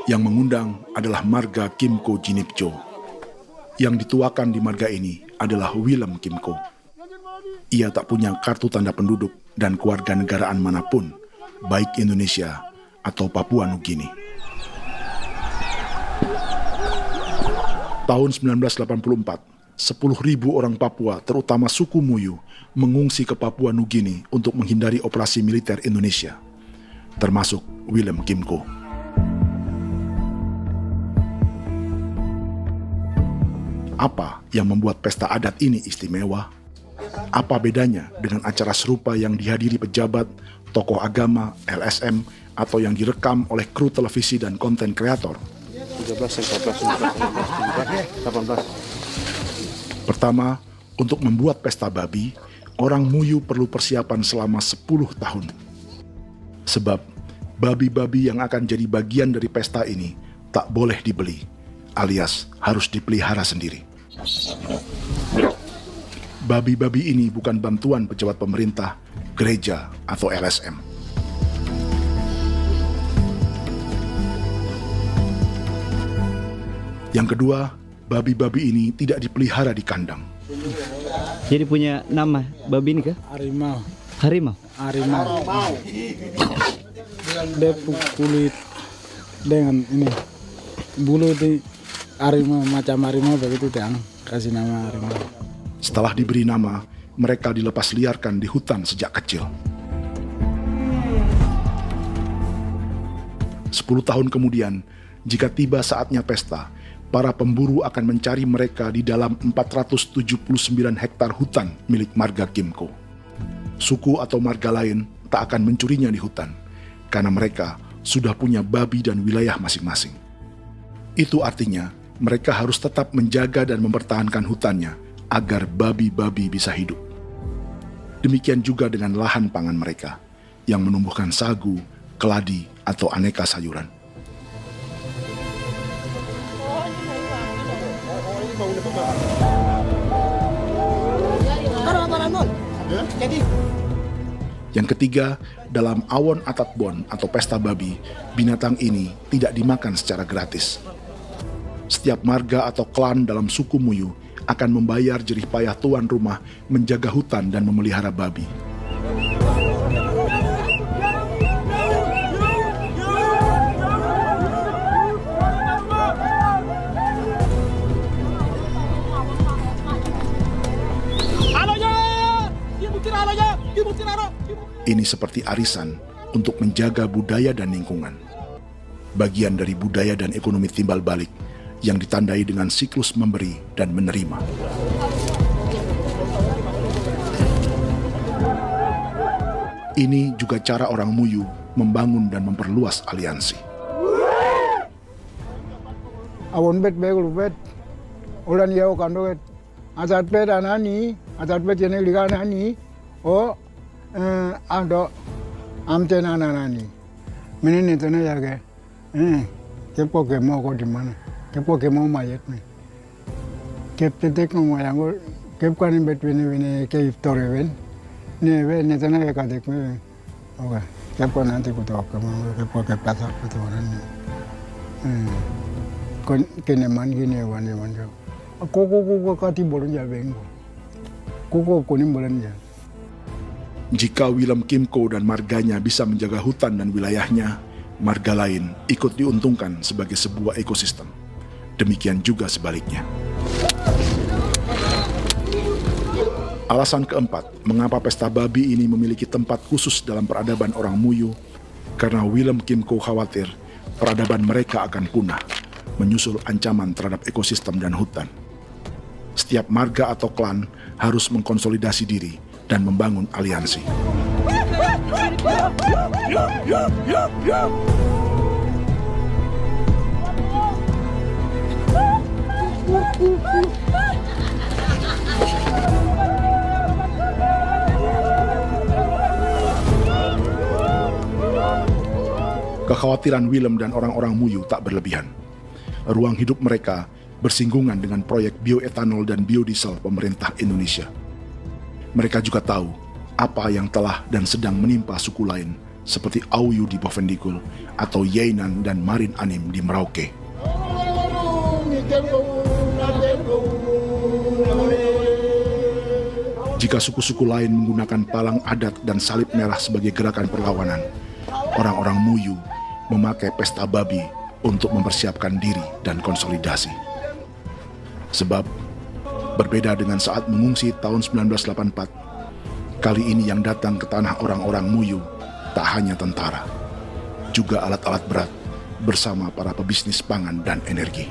Yang mengundang adalah marga Kimco Jinipjo. Yang dituakan di marga ini adalah Willem Kimco. Ia tak punya kartu tanda penduduk dan kewarganegaraan manapun, baik Indonesia atau Papua Nugini. Tahun 1984, 10.000 orang Papua, terutama suku Muyu, mengungsi ke Papua Nugini untuk menghindari operasi militer Indonesia, termasuk Willem Kimco. Apa yang membuat pesta adat ini istimewa? Apa bedanya dengan acara serupa yang dihadiri pejabat, tokoh agama, LSM, atau yang direkam oleh kru televisi dan konten kreator? 13, 14, 15, 18. Pertama, untuk membuat pesta babi, orang Muyu perlu persiapan selama 10 tahun. Sebab, babi-babi yang akan jadi bagian dari pesta ini tak boleh dibeli, alias harus dipelihara sendiri. Babi-babi ini bukan bantuan pejabat pemerintah, gereja, atau LSM. Yang kedua, babi-babi ini tidak dipelihara di kandang. Jadi punya nama babi ini kah? Harimau. Harimau? Harimau. Dia kulit dengan ini bulu di harimau, macam harimau begitu yang kasih nama harimau. Setelah diberi nama, mereka dilepas liarkan di hutan sejak kecil. 10 tahun kemudian, jika tiba saatnya pesta, para pemburu akan mencari mereka di dalam 479 hektar hutan milik marga Kimco. Suku atau marga lain tak akan mencurinya di hutan, karena mereka sudah punya babi dan wilayah masing-masing. Itu artinya mereka harus tetap menjaga dan mempertahankan hutannya agar babi-babi bisa hidup. Demikian juga dengan lahan pangan mereka, yang menumbuhkan sagu, keladi, atau aneka sayuran. Yang ketiga, dalam Awon Atatbon atau pesta babi, binatang ini tidak dimakan secara gratis. Setiap marga atau klan dalam suku Muyu akan membayar jerih payah tuan rumah menjaga hutan dan memelihara babi. Ini seperti arisan untuk menjaga budaya dan lingkungan. Bagian dari budaya dan ekonomi timbal balik yang ditandai dengan siklus memberi dan menerima. Ini juga cara orang Muyu membangun dan memperluas aliansi. Awon bet begul bet, ulan yau kando bet, asat bet anani, asat bet jenek liga anani, oh ando amte anani, menini tena jaga, kepo kemo ko di mana, kepo kemo mayat nih, kep tetek no mayangul, kep kanin bet wini ke iftore wen, ne tena ya kadek me, oke, kepo nanti kutok kemo, kepo kepasak kutok nani, kene man gini wane wanjo, koko kati bolon jalbeng, koko kuning bolon jal. Jika Willem Kimco dan marganya bisa menjaga hutan dan wilayahnya, marga lain ikut diuntungkan sebagai sebuah ekosistem. Demikian juga sebaliknya. Alasan keempat, mengapa pesta babi ini memiliki tempat khusus dalam peradaban orang Muyu, karena Willem Kimco khawatir peradaban mereka akan punah, menyusul ancaman terhadap ekosistem dan hutan. Setiap marga atau klan harus mengkonsolidasi diri dan membangun aliansi. Kekhawatiran Willem dan orang-orang Muyu tak berlebihan. Ruang hidup mereka bersinggungan dengan proyek bioetanol dan biodiesel pemerintah Indonesia. Mereka juga tahu apa yang telah dan sedang menimpa suku lain seperti Auyu di Bovendigul atau Yainan dan Marin Anim di Merauke. Jika suku-suku lain menggunakan palang adat dan salib merah sebagai gerakan perlawanan, orang-orang Muyu memakai pesta babi untuk mempersiapkan diri dan konsolidasi. Sebab, berbeda dengan saat mengungsi tahun 1984, kali ini yang datang ke tanah orang-orang Muyu tak hanya tentara, juga alat-alat berat bersama para pebisnis pangan dan energi.